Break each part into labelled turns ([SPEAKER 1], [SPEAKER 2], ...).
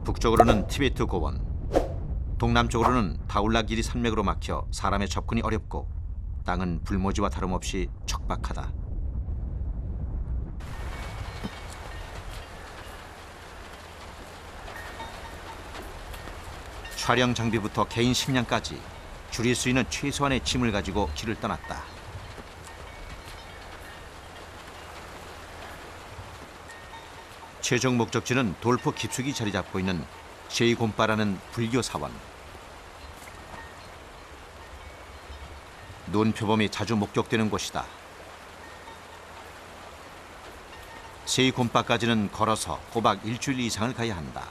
[SPEAKER 1] 북쪽으로는 티베트 고원, 동남쪽으로는 다울라기리 산맥으로 막혀 사람의 접근이 어렵고 땅은 불모지와 다름없이 척박하다. 촬영 장비부터 개인 식량까지 줄일 수 있는 최소한의 짐을 가지고 길을 떠났다. 최종 목적지는 돌포 깊숙이 자리 잡고 있는 셰이곰바라는 불교 사원. 눈표범이 자주 목격되는 곳이다. 셰이곰바까지는 걸어서 꼬박 일주일 이상을 가야 한다.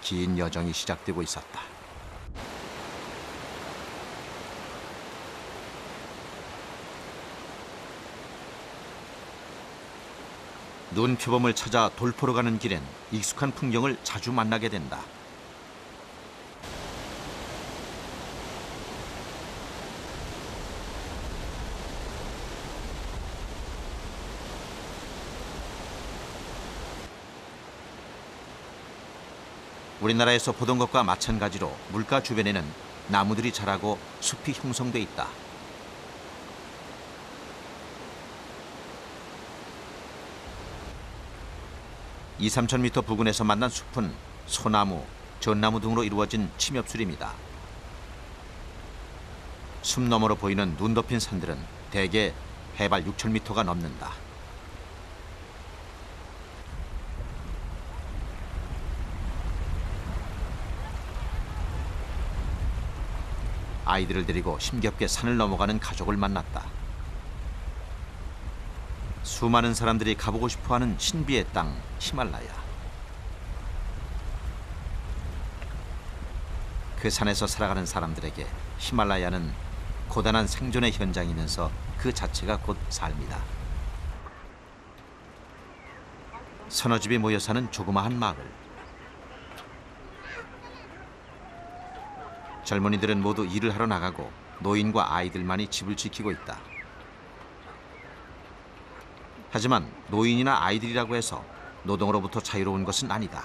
[SPEAKER 1] 긴 여정이 시작되고 있었다. 눈표범을 찾아 돌포로 가는 길엔 익숙한 풍경을 자주 만나게 된다. 우리나라에서 보던 것과 마찬가지로 물가 주변에는 나무들이 자라고 숲이 형성돼 있다. (2, 3천 미터) 부근에서 만난 숲은 소나무, 전나무 등으로 이루어진 침엽술입니다. 숲 너머로 보이는 눈 덮인 산들은 대개 해발 6,000m가 넘는다. 아이들을 데리고 힘겹게 산을 넘어가는 가족을 만났다. 수많은 사람들이 가보고 싶어하는 신비의 땅 히말라야. 그 산에서 살아가는 사람들에게 히말라야는 고단한 생존의 현장이면서 그 자체가 곧 삶이다. 서너 집이 모여 사는 조그마한 마을. 젊은이들은 모두 일을 하러 나가고 노인과 아이들만이 집을 지키고 있다. 하지만 노인이나 아이들이라고 해서 노동으로부터 자유로운 것은 아니다.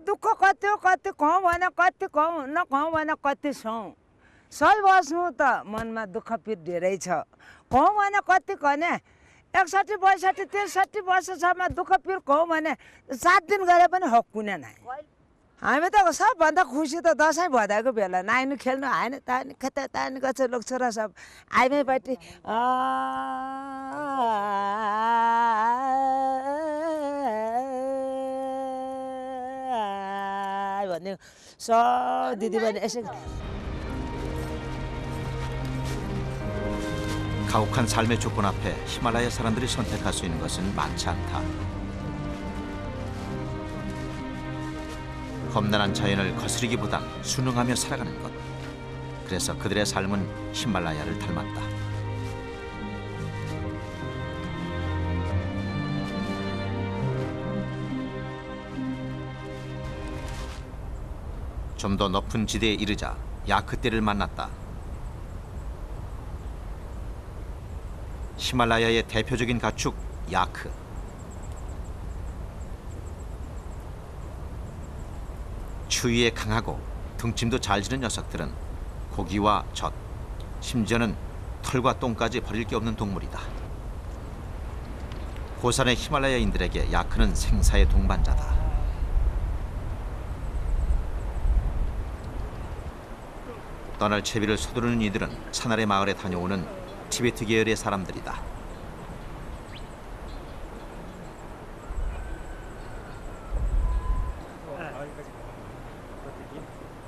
[SPEAKER 2] दुःख कति कति कहाँ भएन कति न कहाँ भएन कति छौँ सही बस्नु त मनमा दुःख पिर धेरै छ कहाँ भएन कति भने 61 62 63 वर्षसम्म दुःख पिर कहौँ भने 7 दिन गरे पनि हक कुनै नै हामी त सबभन्दा खुसी त दसैँ भदाएको बेला नाइनु खेल्नु आएन तानी खता तानी गछ लोक छोरा सब आइमैपट्टि भन्ने सब दिदीबहिनी यसै
[SPEAKER 1] 가혹한 삶의 조건 앞에 히말라야 사람들이 선택할 수 있는 것은 많지 않다. 험난한 자연을 거스르기보단 순응하며 살아가는 것. 그래서 그들의 삶은 히말라야를 닮았다. 좀 더 높은 지대에 이르자 야크떼를 만났다. 히말라야의 대표적인 가축 야크. 추위에 강하고 등짐도 잘 지는 녀석들은 고기와 젖, 심지어는 털과 똥까지 버릴 게 없는 동물이다. 고산의 히말라야인들에게 야크는 생사의 동반자다. 떠날 채비를 서두르는 이들은 산 아래 마을에 다녀오는 티베트 계열의 사람들이다.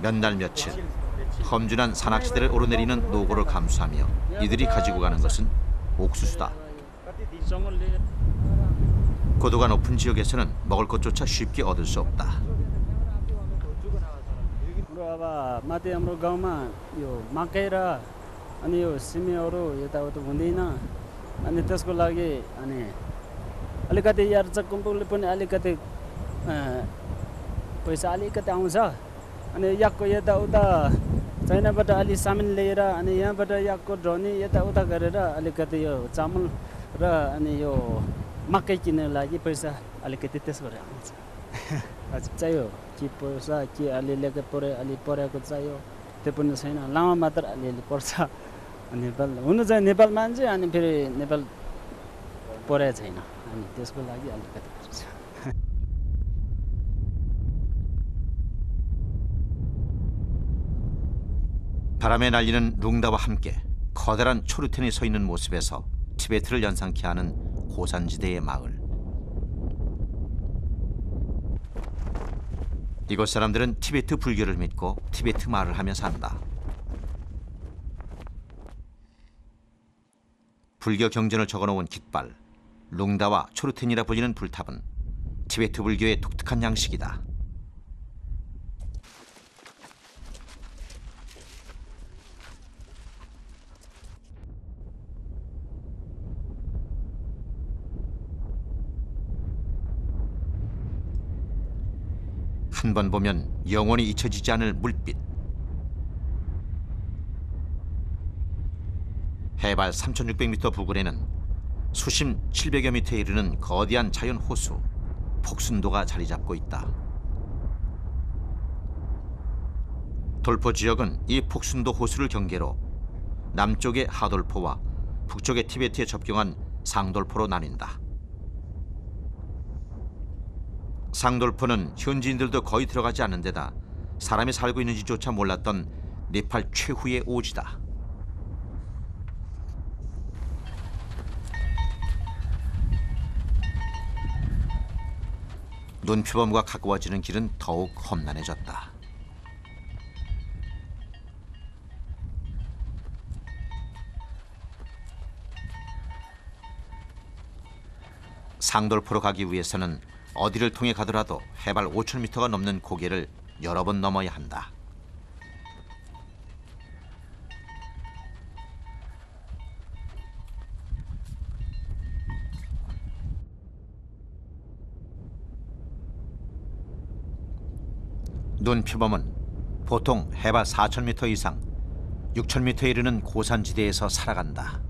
[SPEAKER 1] 몇 날 며칠 험준한 산악지대를 오르내리는 노고를 감수하며 이들이 가지고 가는 것은 옥수수다. 고도가 높은 지역에서는 먹을 것조차 쉽게 얻을 수 없다.
[SPEAKER 3] अब माथि हाम्रो गाउँमा यो मकै र अनि यो सिमीहरू यताउता हुँदैन अनि त्यसको लागि अनि अलिकति यार्च कुम्पुले पनि अलिकति पैसा अलिकति आउँछ अनि यहाँको यताउता चाइनाबाट अलि सामान लिएर अनि यहाँबाट यहाँको ढोनी यताउता गरेर अलिकति यो चामल र अनि यो मकै किन्नको लागि पैसा अलिकति त्यसबाट आउँछ हजुर चाहियो के पैसा के अलिअलि अलि परेको चाहियो त्यो पनि छैन लामा मात्र अलिअलि पर्छ नेपाल हुनु चाहिँ नेपाल मान्छे अनि फेरि नेपाल परेको छैन अनि त्यसको लागि अलिकति पर्छ
[SPEAKER 1] 바람에 날리는 룽다와 함께 커다란 초르텐이 서 있는 모습에서 티베트를 연상케 하는 고산지대의 마을. 이곳 사람들은 티베트 불교를 믿고 티베트 말을 하며 산다. 불교 경전을 적어놓은 깃발, 룽다와 초르텐이라 불리는 불탑은 티베트 불교의 독특한 양식이다. 한 번 보면 영원히 잊혀지지 않을 물빛. 해발 3,600m 부근에는 수심 700여 미터에 이르는 거대한 자연 호수 폭순도가 자리 잡고 있다. 돌포 지역은 이 폭순도 호수를 경계로 남쪽의 하돌포와 북쪽의 티베트에 접경한 상돌포로 나뉜다. 상돌포는 현지인들도 거의 들어가지 않는 데다 사람이 살고 있는지조차 몰랐던 네팔 최후의 오지다. 눈표범과 가까워지는 길은 더욱 험난해졌다. 상돌포로 가기 위해서는 어디를 통해 가더라도 해발 5,000m가 넘는 고개를 여러 번 넘어야 한다. 눈표범은 보통 해발 4,000m 이상, 6,000m에 이르는 고산지대에서 살아간다.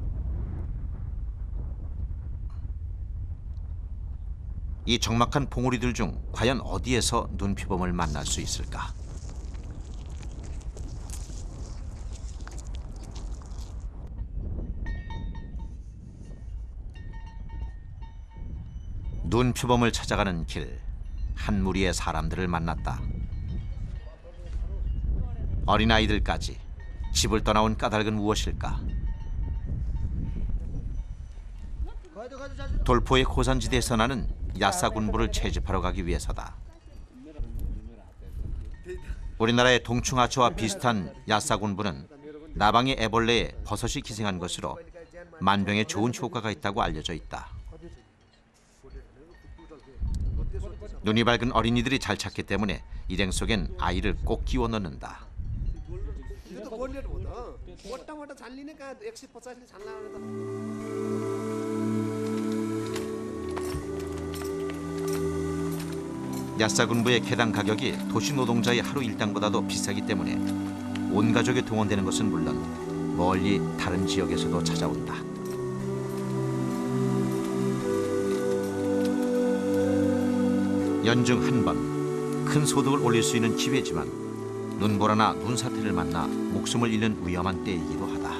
[SPEAKER 1] 이 적막한 봉우리들 중 과연 어디에서 눈표범을 만날 수 있을까? 눈표범을 찾아가는 길, 한 무리의 사람들을 만났다. 어린아이들까지 집을 떠나온 까닭은 무엇일까? 돌포의 고산지대에서 나는 야사군부를 채집하러 가기 위해서다. 우리나라의 동충하초와 비슷한 야사군부는 나방의 애벌레에 버섯이 기생한 것으로 만병에 좋은 효과가 있다고 알려져 있다. 눈이 밝은 어린이들이 잘 찾기 때문에 일행 속엔 아이를 꼭 끼워 넣는다. 야사군부의 개당 가격이 도시 노동자의 하루 일당보다도 비싸기 때문에 온 가족이 동원되는 것은 물론 멀리 다른 지역에서도 찾아온다. 연중 한 번 큰 소득을 올릴 수 있는 기회지만 눈보라나 눈사태를 만나 목숨을 잃는 위험한 때이기도 하다.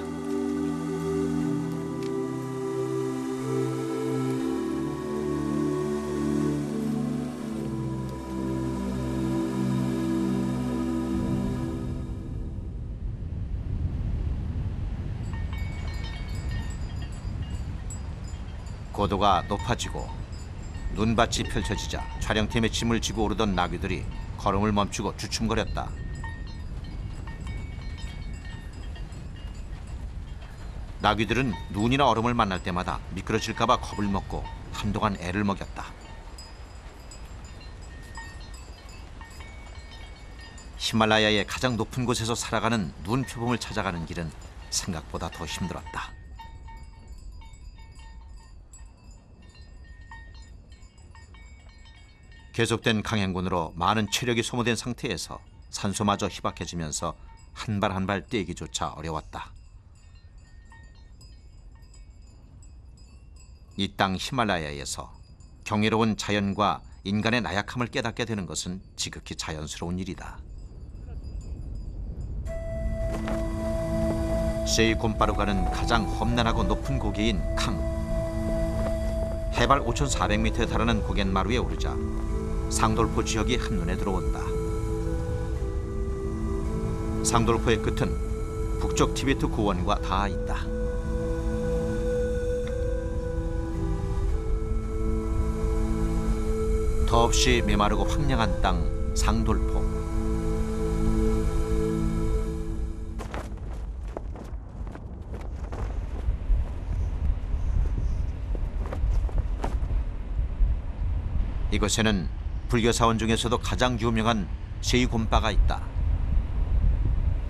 [SPEAKER 1] 고도가 높아지고 눈밭이 펼쳐지자 촬영팀의 짐을 지고 오르던 나귀들이 걸음을 멈추고 주춤거렸다. 나귀들은 눈이나 얼음을 만날 때마다 미끄러질까 봐 겁을 먹고 한동안 애를 먹였다. 히말라야의 가장 높은 곳에서 살아가는 눈표범을 찾아가는 길은 생각보다 더 힘들었다. 계속된 강행군으로 많은 체력이 소모된 상태에서 산소마저 희박해지면서 한 발 한 발 떼기조차 어려웠다. 이 땅 히말라야에서 경이로운 자연과 인간의 나약함을 깨닫게 되는 것은 지극히 자연스러운 일이다. 세이곰바루가는 가장 험난하고 높은 고개인 캉. 해발 5,400m에 달하는 고갯마루에 오르자 상돌포 지역이 한눈에 들어온다. 상돌포의 끝은 북쪽 티베트 고원과 닿아 있다. 더없이 메마르고 황량한 땅 상돌포. 이곳에는 불교 사원 중에서도 가장 유명한 세이곰바가 있다.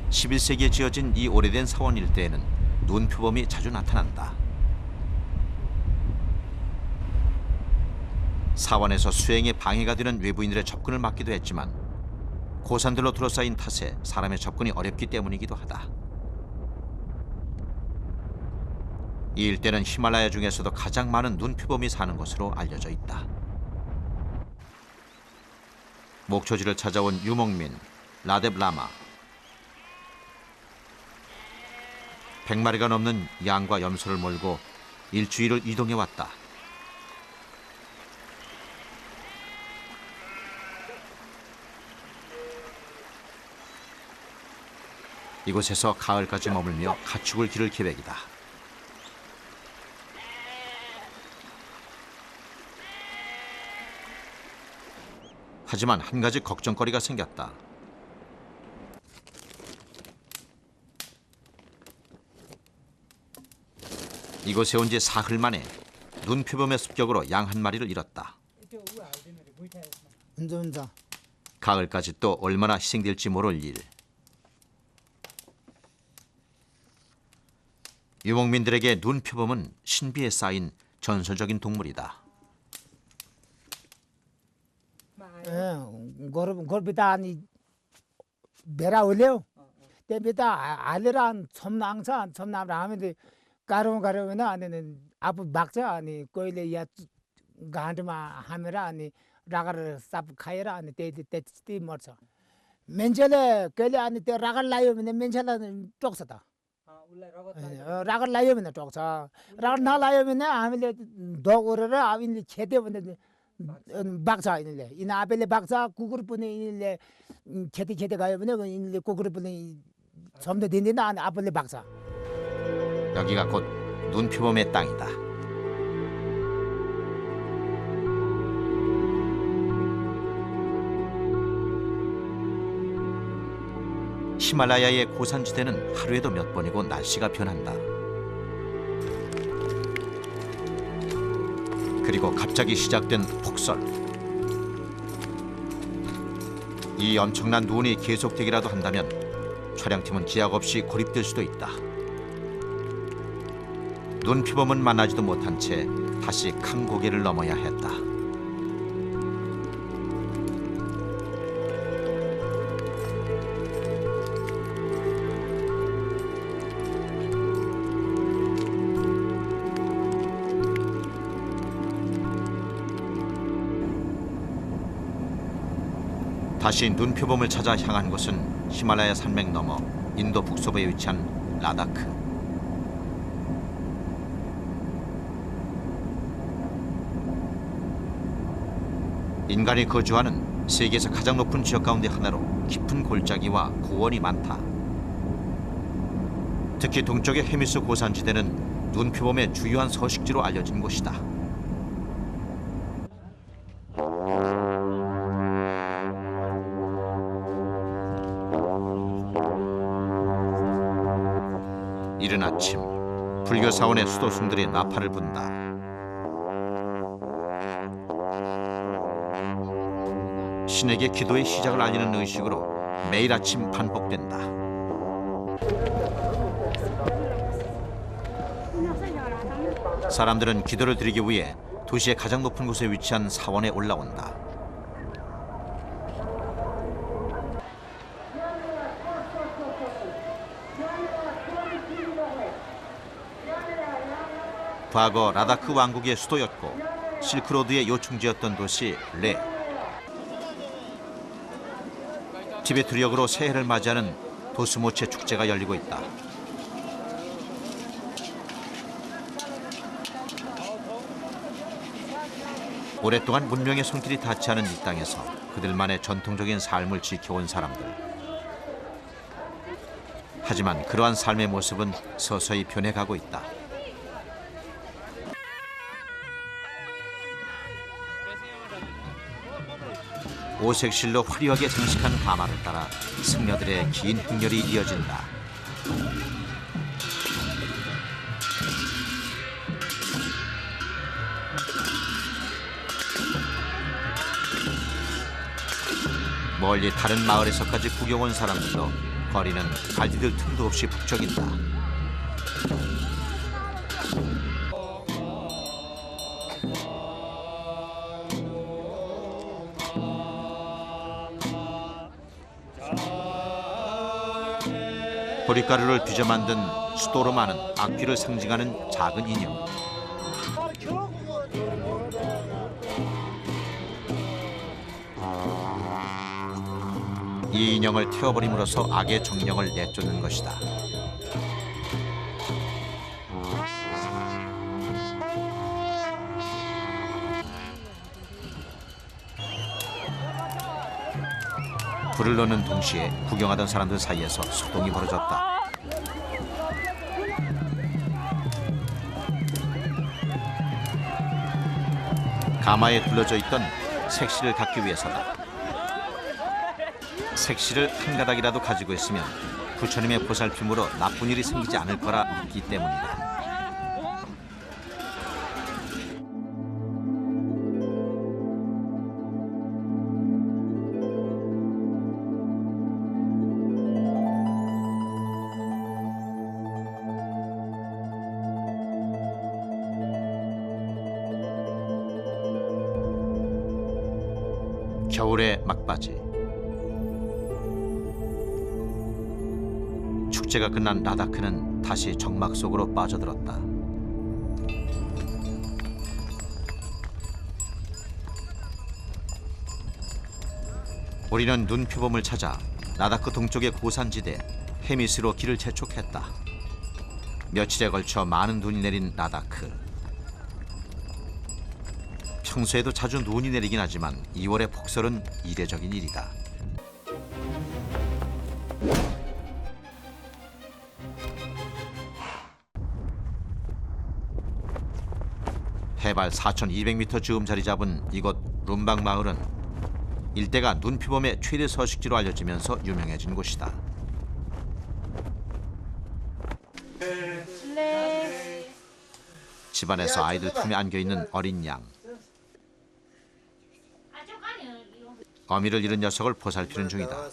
[SPEAKER 1] 11세기에 지어진 이 오래된 사원 일대에는 눈표범이 자주 나타난다. 사원에서 수행에 방해가 되는 외부인들의 접근을 막기도 했지만 고산들로 둘러싸인 탓에 사람의 접근이 어렵기 때문이기도 하다. 이 일대는 히말라야 중에서도 가장 많은 눈표범이 사는 곳으로 알려져 있다. 목초지를 찾아온 유목민 라뎁 라마. 100마리가 넘는 양과 염소를 몰고 일주일을 이동해 왔다. 이곳에서 가을까지 머물며 가축을 기를 계획이다. 하지만 한 가지 걱정거리가 생겼다. 이곳에 온 지 사흘 만에 눈표범의 습격으로 양 한 마리를 잃었다. 가을까지 또 얼마나 희생될지 모를 일. 유목민들에게 눈표범은 신비에 쌓인 전설적인 동물이다.
[SPEAKER 4] 골비다니 베라 올려 때비다 알레란 첨낭산 첨남라면데 가르면은 아니는 아부 막자 아니 거일에 야 간드마 하메라 아니 라가를 삽 카이라 아니 때때 머서 멘젤에 거일에 아니 때 라갈 라요면 멘젤은 쪽서다 라갈 라요면 쪽서 라갈 나 라요면 아밀레 도고르를 아빈리 제대면 박사 이닐래 이나 아벨레 박사 구그룹분에 이닐래 제대 가요면 이닐래 구그룹분에 점도 된데나 아벨레 박사.
[SPEAKER 1] 여기가 곧 눈표범의 땅이다. 히말라야의 고산지대는 하루에도 몇 번이고 날씨가 변한다. 그리고 갑자기 시작된 폭설. 이 엄청난 눈이 계속되기라도 한다면 촬영팀은 기약 없이 고립될 수도 있다. 눈표범은 만나지도 못한 채 다시 칸 고개를 넘어야 했다. 다시 눈표범을 찾아 향한 곳은 히말라야 산맥 너머 인도 북서부에 위치한 라다크. 인간이 거주하는 세계에서 가장 높은 지역 가운데 하나로 깊은 골짜기와 고원이 많다. 특히 동쪽의 헤미스 고산지대는 눈표범의 주요한 서식지로 알려진 곳이다. 이른 아침, 불교 사원의 수도승들이 나팔을 분다. 신에게 기도의 시작을 알리는 의식으로 매일 아침 반복된다. 사람들은 기도를 드리기 위해 도시의 가장 높은 곳에 위치한 사원에 올라온다. 과거 라다크 왕국의 수도였고 실크로드의 요충지였던 도시 레. 티베트 력으로 새해를 맞이하는 도스모체 축제가 열리고 있다. 오랫동안 문명의 손길이 닿지 않은 이 땅에서 그들만의 전통적인 삶을 지켜온 사람들. 하지만 그러한 삶의 모습은 서서히 변해가고 있다. 오색 실로 화려하게 장식한 가마를 따라 승려들의 긴 행렬이 이어진다. 멀리 다른 마을에서까지 구경 온 사람들도 거리는 발 디딜 틈도 없이 북적인다. 보리가루를 뒤져 만든 수도로 많은 악귀를 상징하는 작은 인형. 이 인형을 태워버림으로써 악의 정령을 내쫓는 것이다. 불을 넣는 동시에 구경하던 사람들 사이에서 소동이 벌어졌다. 가마에 둘러져 있던 색시를 갖기 위해서다. 색시를 한 가닥이라도 가지고 있으면 부처님의 보살핌으로 나쁜 일이 생기지 않을 거라 믿기 때문이다. 겨울의 막바지. 축제가 끝난 라다크는 다시 정막 속으로 빠져들었다. 우리는 눈표범을 찾아 라다크 동쪽의 고산지대 헤미스로 길을 재촉했다. 며칠에 걸쳐 많은 눈이 내린 라다크. 평소에도 자주 눈이 내리긴 하지만 2월의 폭설은 이례적인 일이다. 해발 4,200m 즈음 자리 잡은 이곳 룸방 마을은 일대가 눈표범의 최대 서식지로 알려지면서 유명해진 곳이다. 집안에서 아이들 품에 안겨있는 어린 양. 어미를 잃은 녀석을 보살피는 중이다.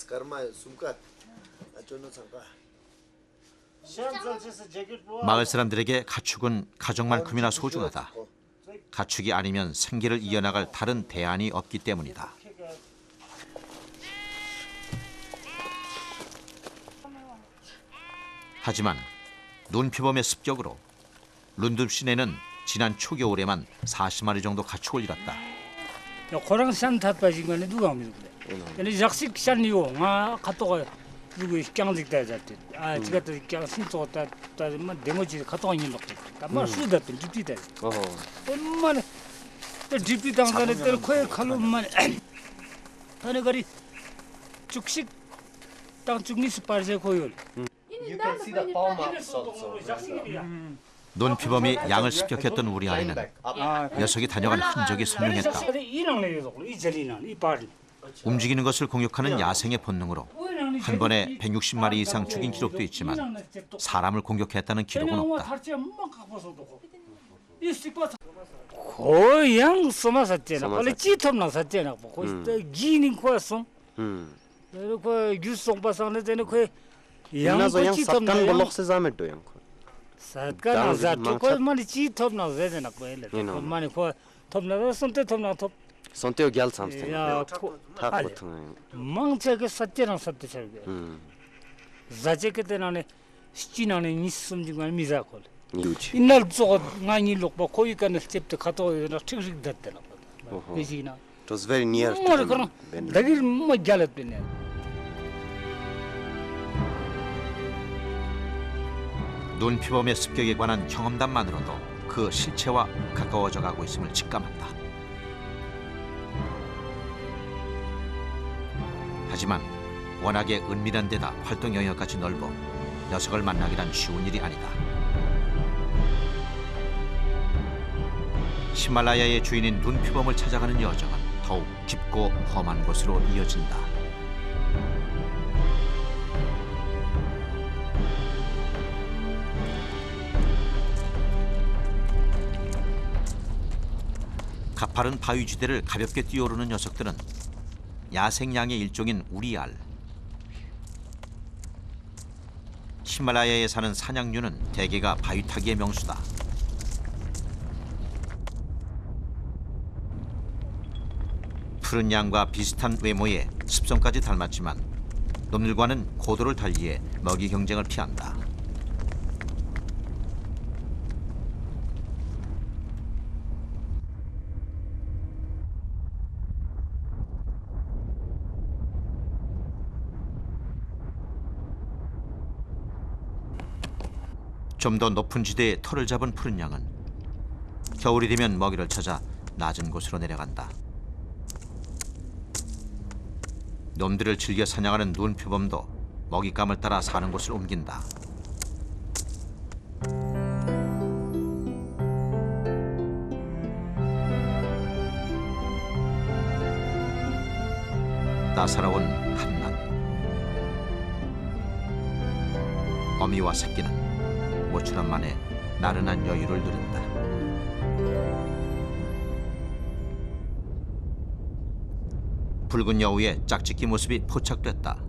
[SPEAKER 1] 마을 사람들에게 가축은 가족만큼이나 소중하다. 가축이 아니면 생계를 이어나갈 다른 대안이 없기 때문이다. 하지만 눈표범의 습격으로 룬둡 시내는 지난 초겨울에만 40마리 정도 가축을 잃었다.
[SPEAKER 5] 고랑 산 탓빠진 거는 누가 믿는 그래? 근데 작식 산이요, 아 갔다가 누구 경직돼 잤대. 아 지가 또 경신 쏘다 다만 데모지 갔다가 있는 거. 아마 수다든 집디다. 얼마나 집디 당간에 때 코에 칼로만 하는 거리 죽식 땅 죽니스 빠르게 고요.
[SPEAKER 1] 눈피범이 양을 습격했던 우리 아이는 녀석이 다녀간 흔적이 선명했다. 움직이는 것을 공격하는 야생의 본능으로 한 번에 160마리 이상 죽인 기록도 있지만 사람을 공격했다는 기록은 없다.
[SPEAKER 5] 고양 소마샀잖아. 원래 찌톱나 샀잖아. 거기 기닌 거였어. 그 유송 바상에 되는 그
[SPEAKER 6] Yang satkan bolok se zamet do yang.
[SPEAKER 5] satkan zatto ko mani 찌톱나 되잖아. 그 많이 그 톱나 선때 톱나 톱.
[SPEAKER 6] Sonteo gyal samste.
[SPEAKER 5] 야,
[SPEAKER 6] Tak botun.
[SPEAKER 5] 망체게 샀잖아 샀대 저게. 자제게 되나네 시진하네 니숨 중간 미자콜.
[SPEAKER 6] 유지.
[SPEAKER 5] 인날 저거 나니 lokba koy kan step kato na tik datte na besina
[SPEAKER 6] It was very near to
[SPEAKER 5] mo
[SPEAKER 6] them
[SPEAKER 5] kono
[SPEAKER 6] when
[SPEAKER 5] dagir mo jalat bene
[SPEAKER 1] 눈피범의 습격에 관한 경험담만으로도 그 실체와 가까워져 가고 있음을 직감한다. 하지만 워낙에 은밀한 데다 활동 영역까지 넓어 녀석을 만나기란 쉬운 일이 아니다. 히말라야의 주인인 눈피범을 찾아가는 여정은 더욱 깊고 험한 곳으로 이어진다. 가파른 바위지대를 가볍게 뛰어오르는 녀석들은 야생양의 일종인 우리알. 히말라야에 사는 사냥류는 대개가 바위타기의 명수다. 푸른 양과 비슷한 외모에 습성까지 닮았지만 놈들과는 고도를 달리해 먹이 경쟁을 피한다. 좀 더 높은 지대에 털을 잡은 푸른 양은 겨울이 되면 먹이를 찾아 낮은 곳으로 내려간다. 놈들을 즐겨 사냥하는 눈표범도 먹잇감을 따라 사는 곳을 옮긴다. 따사로운 한낮, 어미와 새끼는 모처럼 만에 나른한 여유를 누린다. 붉은 여우의 짝짓기 모습이 포착됐다.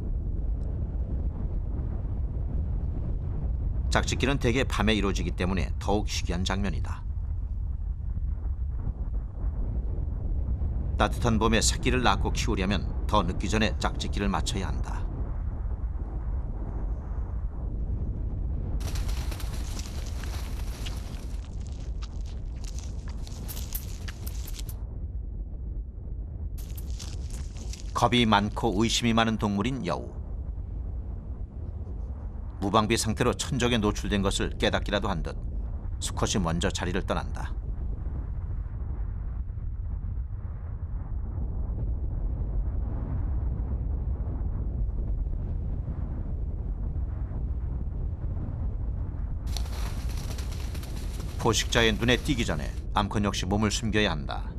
[SPEAKER 1] 짝짓기는 대개 밤에 이루어지기 때문에 더욱 희귀한 장면이다. 따뜻한 봄에 새끼를 낳고 키우려면 더 늦기 전에 짝짓기를 마쳐야 한다. 겁이 많고 의심이 많은 동물인 여우. 무방비 상태로 천적에 노출된 것을 깨닫기라도 한 듯 수컷이 먼저 자리를 떠난다. 포식자의 눈에 띄기 전에 암컷 역시 몸을 숨겨야 한다.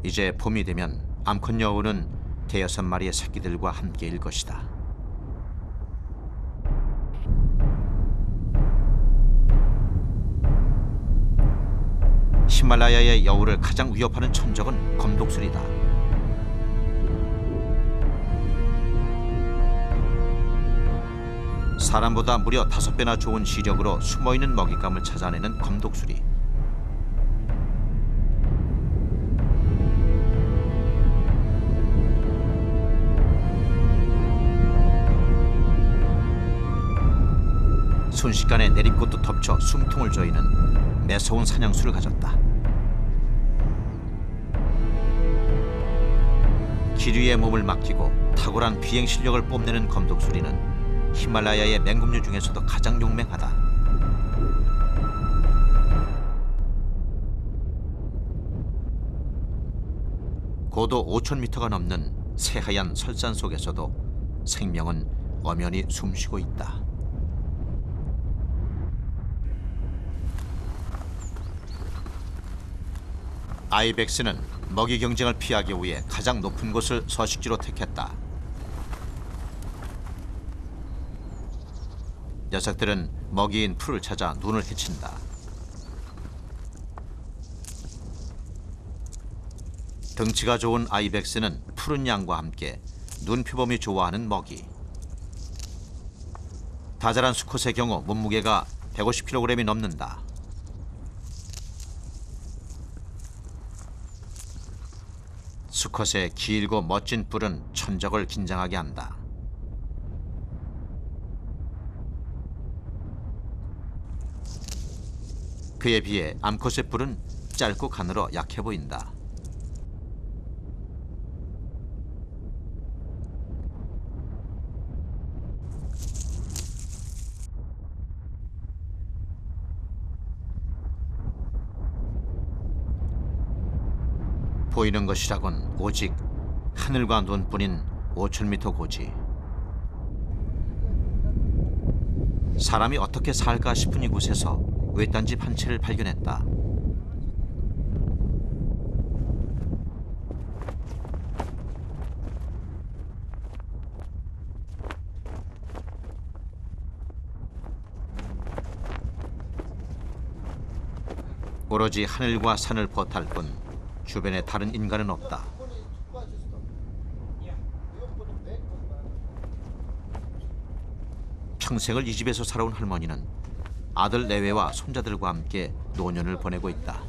[SPEAKER 1] 이제 봄이 되면 암컷 여우는 대여섯 마리의 새끼들과 함께일 것이다. 히말라야의 여우를 가장 위협하는 천적은 검독술이다. 사람보다 무려 5배나 좋은 시력으로 숨어있는 먹잇감을 찾아내는 검독술이. 순식간에 내리꽃도 덮쳐 숨통을 조이는 매서운 사냥수를 가졌다. 기류에 몸을 맡기고 탁월한 비행 실력을 뽐내는 검독수리는 히말라야의 맹금류 중에서도 가장 용맹하다. 고도 5,000m가 넘는 새하얀 설산 속에서도 생명은 엄연히 숨쉬고 있다. 아이벡스는 먹이 경쟁을 피하기 위해 가장 높은 곳을 서식지로 택했다. 녀석들은 먹이인 풀을 찾아 눈을 헤친다. 덩치가 좋은 아이벡스는 푸른 양과 함께 눈표범이 좋아하는 먹이. 다 자란 수컷의 경우 몸무게가 150kg이 넘는다. 수컷의 길고 멋진 뿔은 천적을 긴장하게 한다. 그에 비해 암컷의 뿔은 짧고 가늘어 약해 보인다. 보이는 것이라곤 오직 하늘과 눈뿐인 5,000m 고지. 사람이 어떻게 살까 싶은 이곳에서 외딴 집 한 채를 발견했다. 오로지 하늘과 산을 벗할 뿐 주변에 다른 인간은 없다. 평생을 이 집에서 살아온 할머니는 아들 내외와 손자들과 함께 노년을 보내고 있다.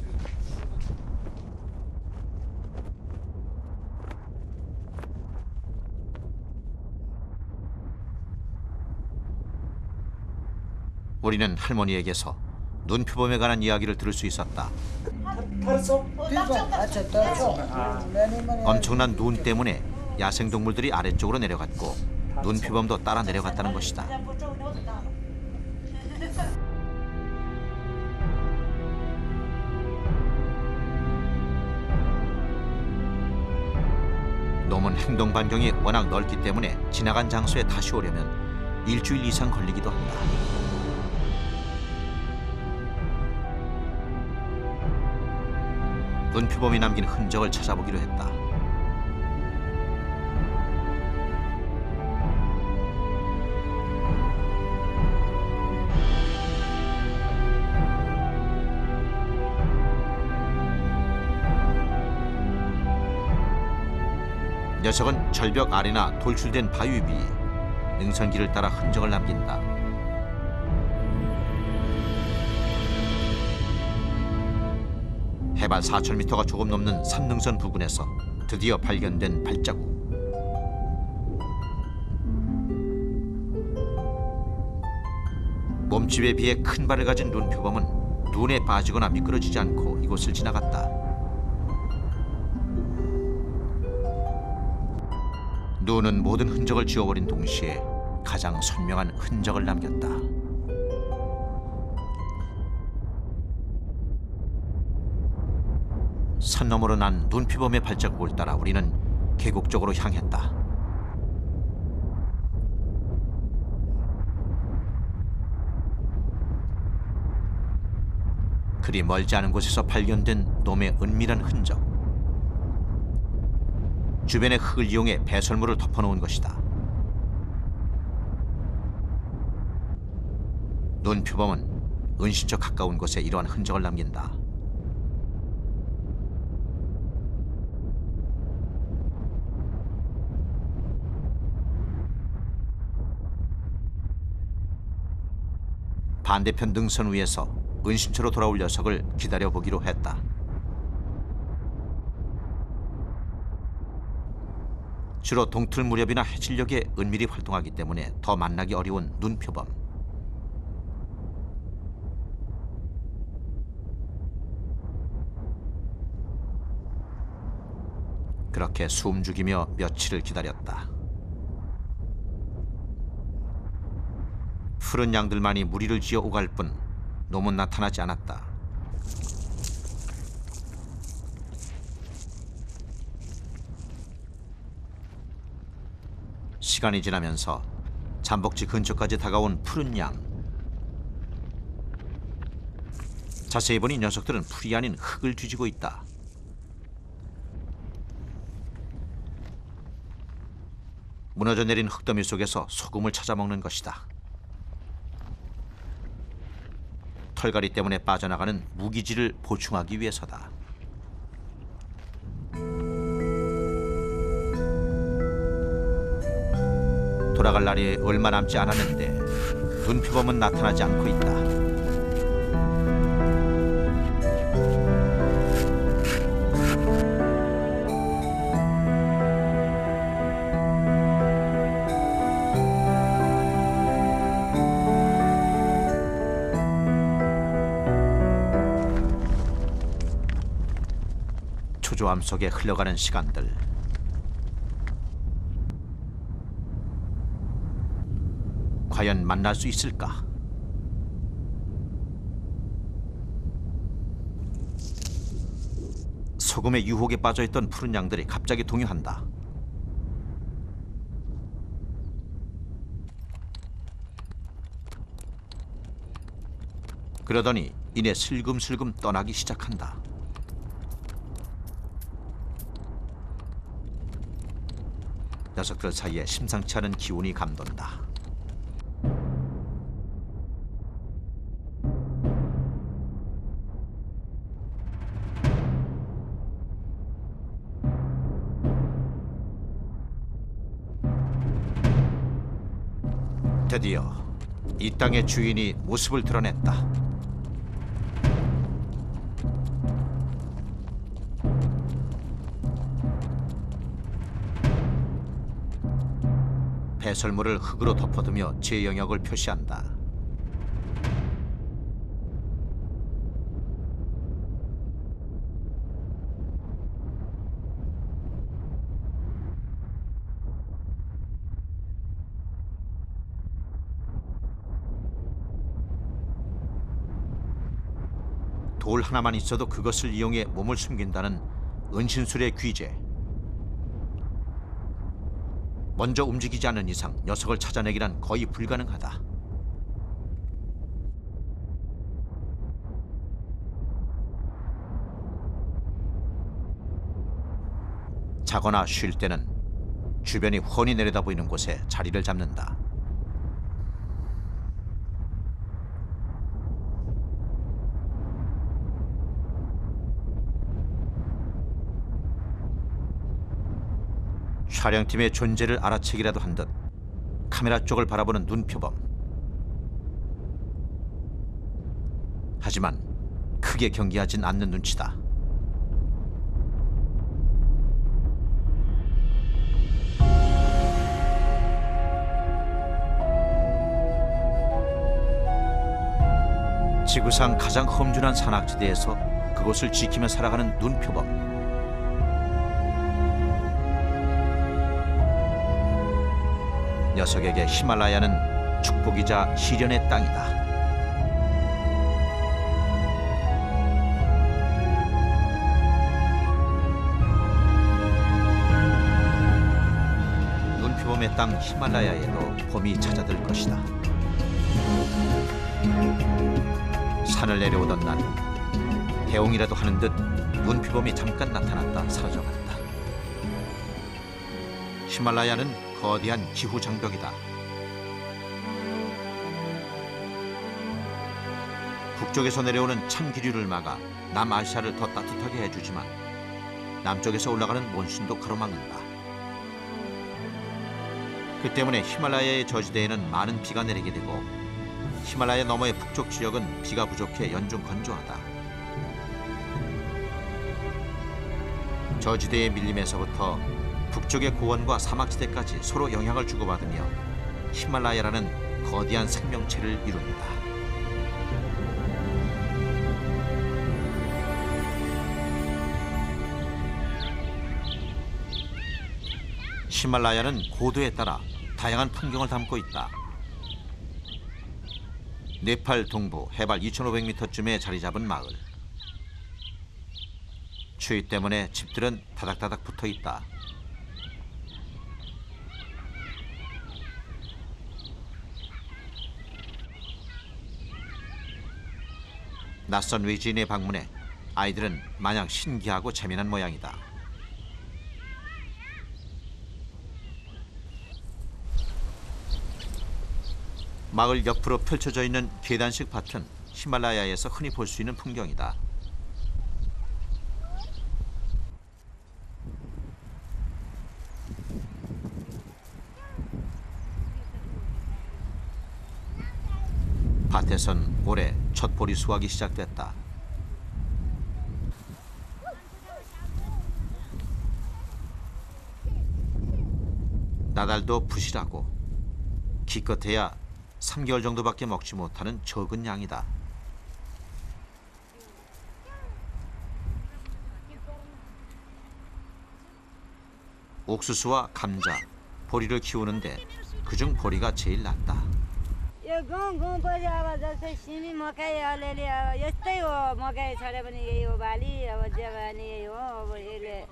[SPEAKER 1] 우리는 할머니에게서 눈표범에 관한 이야기를 들을 수 있었다. 엄청난 눈 때문에 야생동물들이 아래쪽으로 내려갔고 눈표범도 따라 내려갔다는 것이다. 놈은 행동 반경이 워낙 넓기 때문에 지나간 장소에 다시 오려면 일주일 이상 걸리기도 한다. 눈표범이 남긴 흔적을 찾아보기로 했다. 녀석은 절벽 아래나 돌출된 바위 위 능선길을 따라 흔적을 남긴다. 해발 4,000m가 조금 넘는 산능선 부근에서 드디어 발견된 발자국. 몸집에 비해 큰 발을 가진 눈표범은 눈에 빠지거나 미끄러지지 않고 이곳을 지나갔다. 눈은 모든 흔적을 지워버린 동시에 가장 선명한 흔적을 남겼다. 산 너머로 난 눈표범의 발자국을 따라 우리는 계곡 쪽으로 향했다. 그리 멀지 않은 곳에서 발견된 놈의 은밀한 흔적. 주변의 흙을 이용해 배설물을 덮어놓은 것이다. 눈표범은 은신처 가까운 곳에 이러한 흔적을 남긴다. 반대편 능선 위에서 은신처로 돌아올 녀석을 기다려보기로 했다. 주로 동틀 무렵이나 해질녘에 은밀히 활동하기 때문에 더 만나기 어려운 눈표범. 그렇게 숨죽이며 며칠을 기다렸다. 푸른 양들만이 무리를 지어 오갈 뿐 놈은 나타나지 않았다. 시간이 지나면서 잠복지 근처까지 다가온 푸른 양. 자세히 보니 녀석들은 풀이 아닌 흙을 뒤지고 있다. 무너져 내린 흙더미 속에서 소금을 찾아 먹는 것이다. 털갈이 때문에 빠져나가는 무기질을 보충하기 위해서다. 돌아갈 날이 얼마 남지 않았는데 눈표범은 나타나지 않고 있다. 초조함 속에 흘러가는 시간들. 과연 만날 수 있을까? 소금의 유혹에 빠져있던 푸른 양들이 갑자기 동요한다. 그러더니 이내 슬금슬금 떠나기 시작한다. 녀석들 사이에 심상치 않은 기운이 감돈다. 드디어 이 땅의 주인이 모습을 드러냈다. 배설물을 흙으로 덮어두며 제 영역을 표시한다. 돌 하나만 있어도 그것을 이용해 몸을 숨긴다는 은신술의 귀재. 먼저 움직이지 않는 이상 녀석을 찾아내기란 거의 불가능하다. 자거나 쉴 때는 주변이 훤히 내려다 보이는 곳에 자리를 잡는다. 촬영팀의 존재를 알아채기라도 한 듯 카메라 쪽을 바라보는 눈표범. 하지만 크게 경계하진 않는 눈치다. 지구상 가장 험준한 산악지대에서 그곳을 지키며 살아가는 눈표범. 녀석에게 히말라야는 축복이자 시련의 땅이다. 눈표범의 땅 히말라야에도 봄이 찾아들 것이다. 산을 내려오던 날 해옹이라도 하는 듯 눈표범이 잠깐 나타났다 사라져갔다. 히말라야는 거대한 기후 장벽이다. 북쪽에서 내려오는 찬 기류를 막아 남아시아를 더 따뜻하게 해주지만 남쪽에서 올라가는 몬순도 가로막는다. 그 때문에 히말라야의 저지대에는 많은 비가 내리게 되고 히말라야 너머의 북쪽 지역은 비가 부족해 연중 건조하다. 저지대의 밀림에서부터 북쪽의 고원과 사막지대까지 서로 영향을 주고받으며 히말라야라는 거대한 생명체를 이룬다. 히말라야는 고도에 따라 다양한 풍경을 담고 있다. 네팔 동부 해발 2,500m쯤에 자리 잡은 마을. 추위 때문에 집들은 다닥다닥 붙어 있다. 낯선 외지인의 방문에 아이들은 마냥 신기하고 재미난 모양이다. 마을 옆으로 펼쳐져 있는 계단식 밭은 히말라야에서 흔히 볼 수 있는 풍경이다. 밭에선 올해 첫 보리 수확이 시작됐다. 나달도 부실하고 기껏해야 3개월 정도밖에 먹지 못하는 적은 양이다. 옥수수와 감자, 보리를 키우는데 그중 보리가 제일 낫다.
[SPEAKER 7] यो गाउँ पछि अब जस्तै सिमी मकै अलिअलि अब यस्तै हो मकै छऱ्यो भने यही हो बाली अब जे भने यही हो अब यसले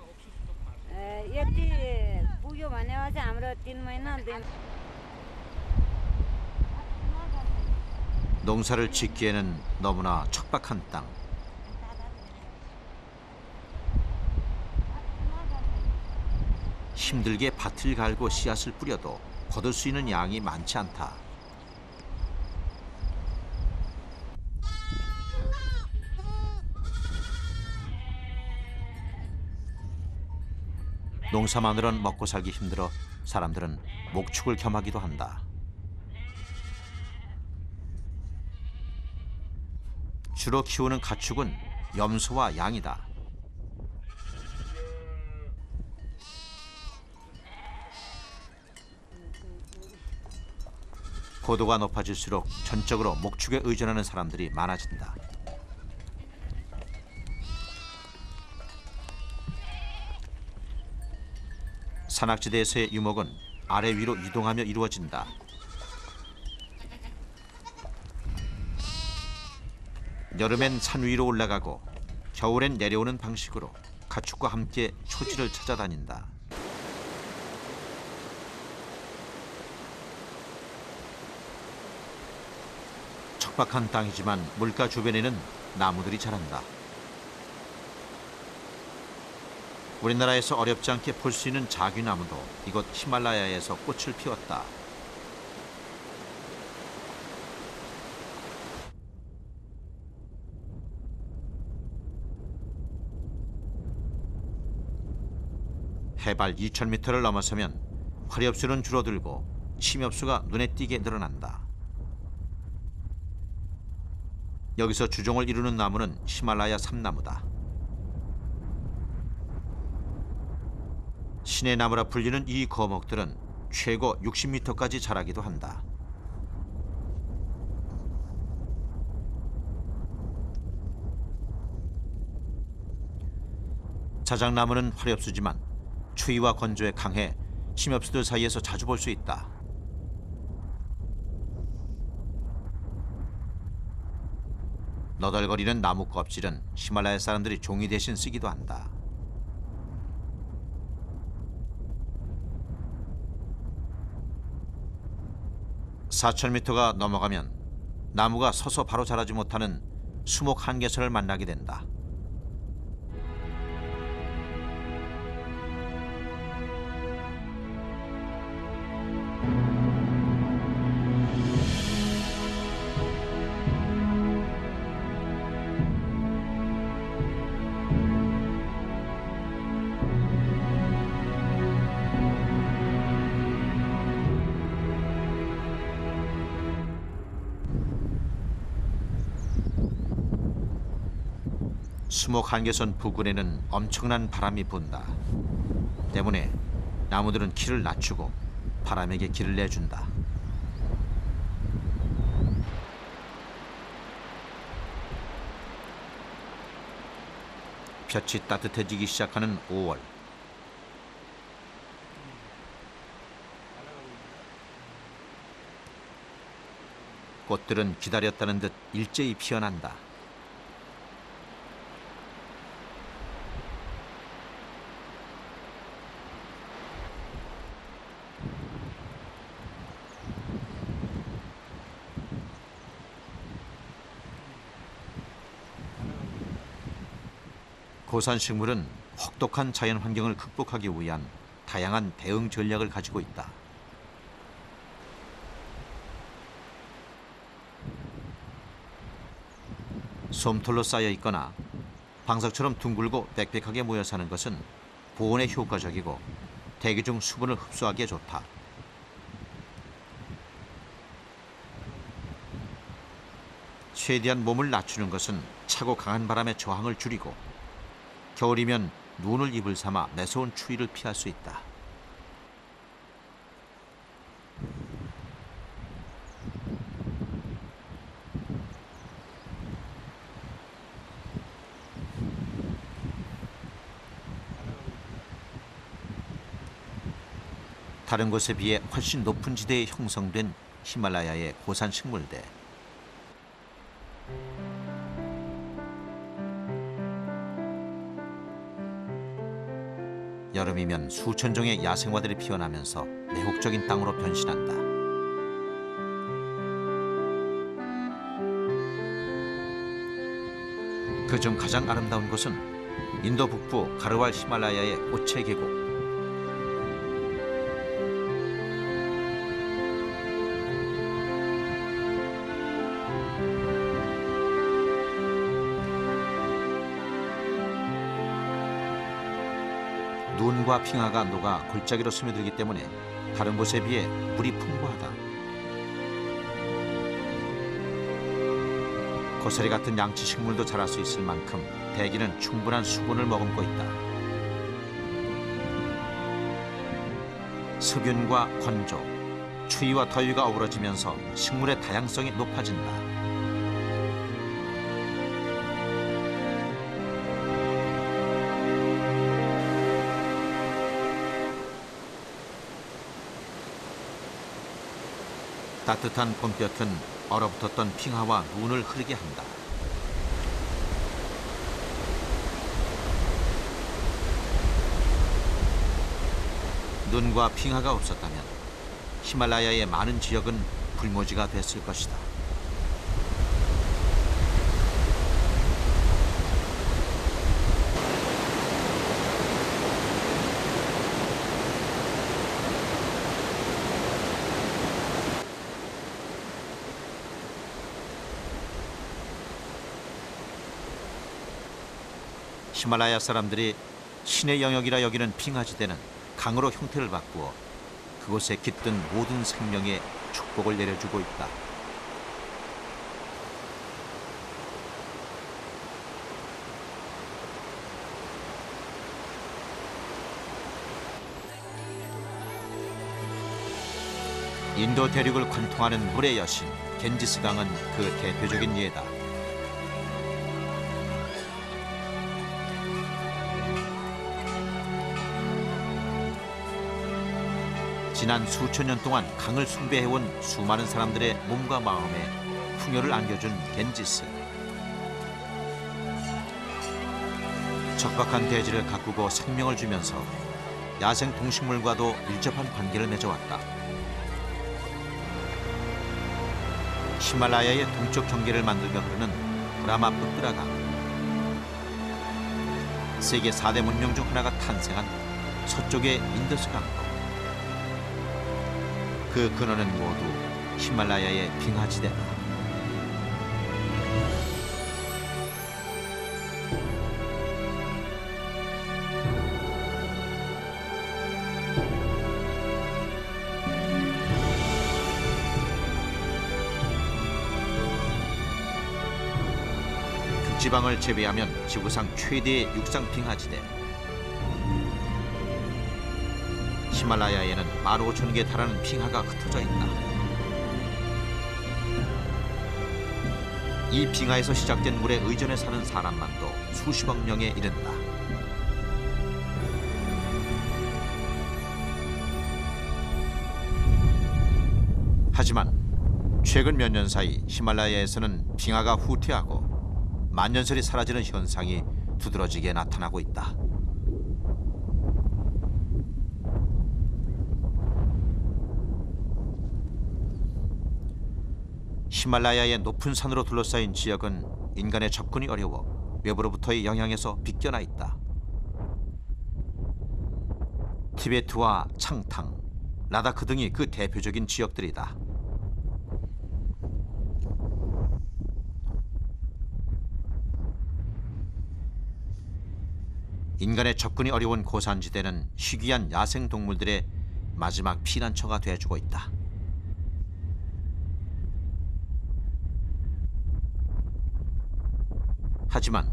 [SPEAKER 7] यति पुग्यो भने चाहिँ हाम्रो 3 महिना
[SPEAKER 1] 농사를 짓기에는 너무나 척박한 땅. 힘들게 밭을 갈고 씨앗을 뿌려도 거둘 수 있는 양이 많지 않다. 농사만으로는 먹고 살기 힘들어 사람들은 목축을 겸하기도 한다. 주로 키우는 가축은 염소와 양이다. 고도가 높아질수록 전적으로 목축에 의존하는 사람들이 많아진다. 산악지대에서의 유목은 아래 위로 이동하며 이루어진다. 여름엔 산 위로 올라가고 겨울엔 내려오는 방식으로 가축과 함께 초지를 찾아다닌다. 척박한 땅이지만 물가 주변에는 나무들이 자란다. 우리나라에서 어렵지 않게 볼 수 있는 자귀나무도 이곳 히말라야에서 꽃을 피웠다. 해발 2,000m를 넘어서면 화렵수는 줄어들고 침엽수가 눈에 띄게 늘어난다. 여기서 주종을 이루는 나무는 히말라야 삼나무다. 신의 나무라 불리는 이 거목들은 최고 60m까지 자라기도 한다. 자작나무는 화렵수지만 추위와 건조에 강해 침엽수들 사이에서 자주 볼 수 있다. 너덜거리는 나무 껍질은 히말라야 사람들이 종이 대신 쓰기도 한다. (4,000m가) 넘어가면 나무가 서서 바로 자라지 못하는 수목 한계선을 만나게 된다. 수목 한계선 부근에는 엄청난 바람이 분다. 때문에 나무들은 키를 낮추고 바람에게 길을 내준다. 볕이 따뜻해지기 시작하는 5월. 꽃들은 기다렸다는 듯 일제히 피어난다. 고산식물은 혹독한 자연 환경을 극복하기 위한 다양한 대응 전략을 가지고 있다. 솜털로 쌓여 있거나 방석처럼 둥글고 빽빽하게 모여 사는 것은 보온에 효과적이고 대기 중 수분을 흡수하기에 좋다. 최대한 몸을 낮추는 것은 차고 강한 바람의 저항을 줄이고 겨울이면 눈을 이불 삼아 매서운 추위를 피할 수 있다. 다른 곳에 비해 훨씬 높은 지대에 형성된 히말라야의 고산 식물대. 여름이면 수천 종의 야생화들이 피어나면서 매혹적인 땅으로 변신한다. 그중 가장 아름다운 곳은 인도 북부 가르왈 히말라야의 오체 계곡. 눈과 빙하가 녹아 골짜기로 스며들기 때문에 다른 곳에 비해 물이 풍부하다. 고사리 같은 양치 식물도 자랄 수 있을 만큼 대기는 충분한 수분을 머금고 있다. 습윤과 건조, 추위와 더위가 어우러지면서 식물의 다양성이 높아진다. 따뜻한 봄볕은 얼어붙었던 빙하와 눈을 흐르게 한다. 눈과 빙하가 없었다면 히말라야의 많은 지역은 불모지가 됐을 것이다. 히말라야 사람들이 신의 영역이라 여기는 빙하지대는 강으로 형태를 바꾸어 그곳에 깃든 모든 생명에 축복을 내려주고 있다. 인도 대륙을 관통하는 물의 여신 겐지스 강은 그 대표적인 예다. 지난 수천 년 동안 강을 숭배해온 수많은 사람들의 몸과 마음에 풍요를 안겨준 겐지스. 척박한 대지를 가꾸고 생명을 주면서 야생 동식물과도 밀접한 관계를 맺어왔다. 히말라야의 동쪽 경계를 만들며 흐르는 브라마푸트라 강. 세계 4대 문명 중 하나가 탄생한 서쪽의 인더스 강도. 그 근원은 모두 히말라야의 빙하지대다. 극지방을 제외하면 지구상 최대의 육상 빙하지대. 히말라야에는 15,000개에 달하는 빙하가 흩어져 있다. 이 빙하에서 시작된 물에 의존해 사는 사람만도 수십억 명에 이른다. 하지만 최근 몇 년 사이 히말라야에서는 빙하가 후퇴하고 만년설이 사라지는 현상이 두드러지게 나타나고 있다. 히말라야의 높은 산으로 둘러싸인 지역은 인간의 접근이 어려워 외부로부터의 영향에서 빗겨나 있다. 티베트와 창탕, 라다크 등이 그 대표적인 지역들이다. 인간의 접근이 어려운 고산지대는 희귀한 야생 동물들의 마지막 피난처가 되어주고 있다. 하지만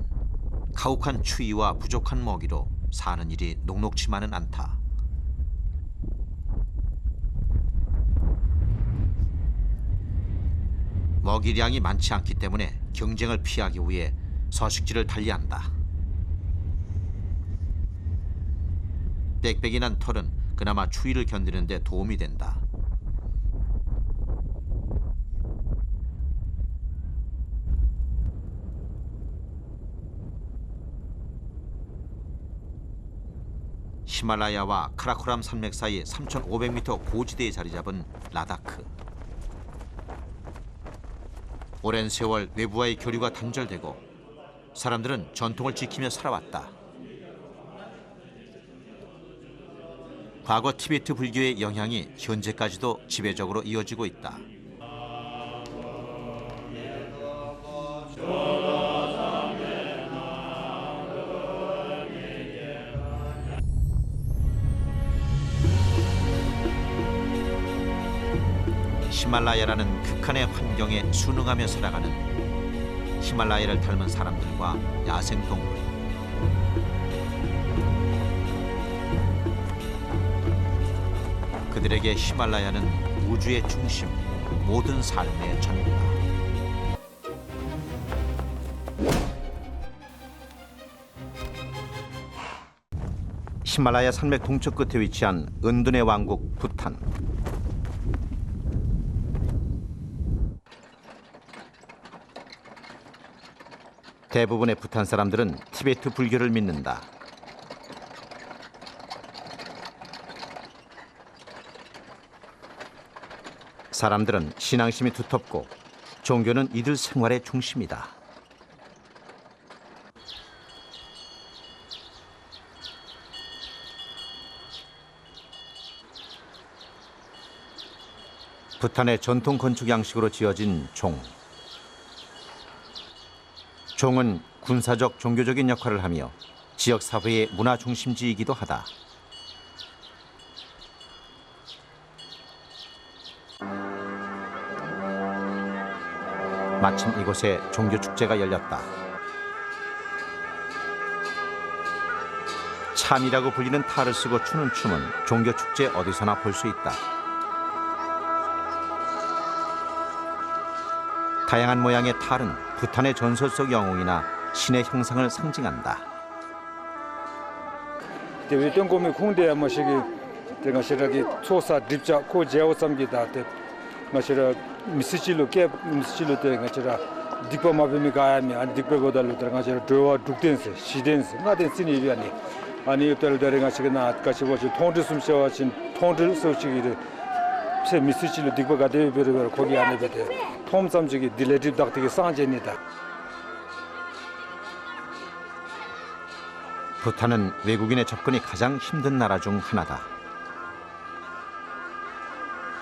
[SPEAKER 1] 가혹한 추위와 부족한 먹이로 사는 일이 녹록지만은 않다. 먹이량이 많지 않기 때문에 경쟁을 피하기 위해 서식지를 달리한다. 빽빽이 난 털은 그나마 추위를 견디는 데 도움이 된다. 히말라야와 카라코람 산맥 사이 3,500m 고지대에 자리 잡은 라다크. 오랜 세월 외부와의 교류가 단절되고 사람들은 전통을 지키며 살아왔다. 과거 티베트 불교의 영향이 현재까지도 지배적으로 이어지고 있다. 히말라야라는 극한의 환경에 순응하며 살아가는 히말라야를 닮은 사람들과 야생동물. 그들에게 히말라야는 우주의 중심, 모든 삶의 전부다. 히말라야 산맥 동쪽 끝에 위치한 은둔의 왕국 부탄. 대부분의 부탄 사람들은 티베트 불교를 믿는다. 사람들은 신앙심이 두텁고 종교는 이들 생활의 중심이다. 부탄의 전통 건축 양식으로 지어진 종. 종은 군사적 종교적인 역할을 하며 지역 사회의 문화 중심지이기도 하다. 마침 이곳에 종교 축제가 열렸다. 참이라고 불리는 탈을 쓰고 추는 춤은 종교 축제 어디서나 볼 수 있다. 다양한 모양의 탈은 부탄의 전설 속 영웅이나 신의 형상을 상징한다.
[SPEAKER 8] 대위동고미 공대 뭐시기 내가 시라기 초사 립자 고 제오삼기다 때 마시라 미스치로 게 미스치로 때 가지라 디포마비미 가야미 안 디포보달로 들어가서 드와 둑텐스 시덴스 나된 신이 아니 떨더링아 시그나 같이 보시 통드 숨셔진 통드 소식이를 세 미스치로 디포가 되베르 거기 안에 베데 톰삼직이 딜레티브 닥티기 상제니다.
[SPEAKER 1] 부탄은 외국인의 접근이 가장 힘든 나라 중 하나다.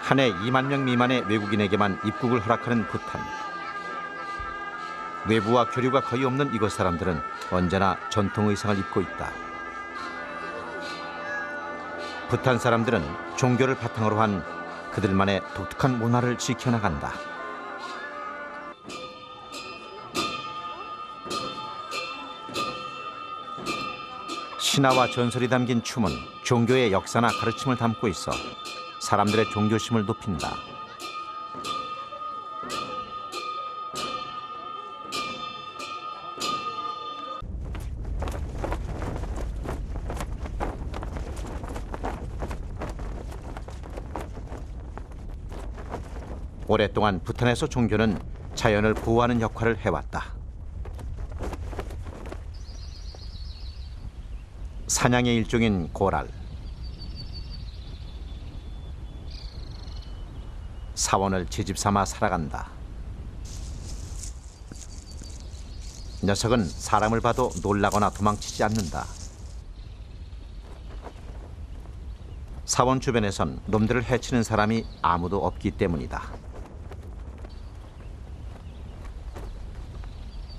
[SPEAKER 1] 한 해 2만 명 미만의 외국인에게만 입국을 허락하는 부탄. 외부와 교류가 거의 없는 이곳 사람들은 언제나 전통 의상을 입고 있다. 부탄 사람들은 종교를 바탕으로 한 그들만의 독특한 문화를 지켜나간다. 신화와 전설이 담긴 춤은 종교의 역사나 가르침을 담고 있어 사람들의 종교심을 높인다. 오랫동안 부탄에서 종교는 자연을 보호하는 역할을 해왔다. 사냥의 일종인 고랄. 사원을 채집 삼아 살아간다. 녀석은 사람을 봐도 놀라거나 도망치지 않는다. 사원 주변에선 놈들을 해치는 사람이 아무도 없기 때문이다.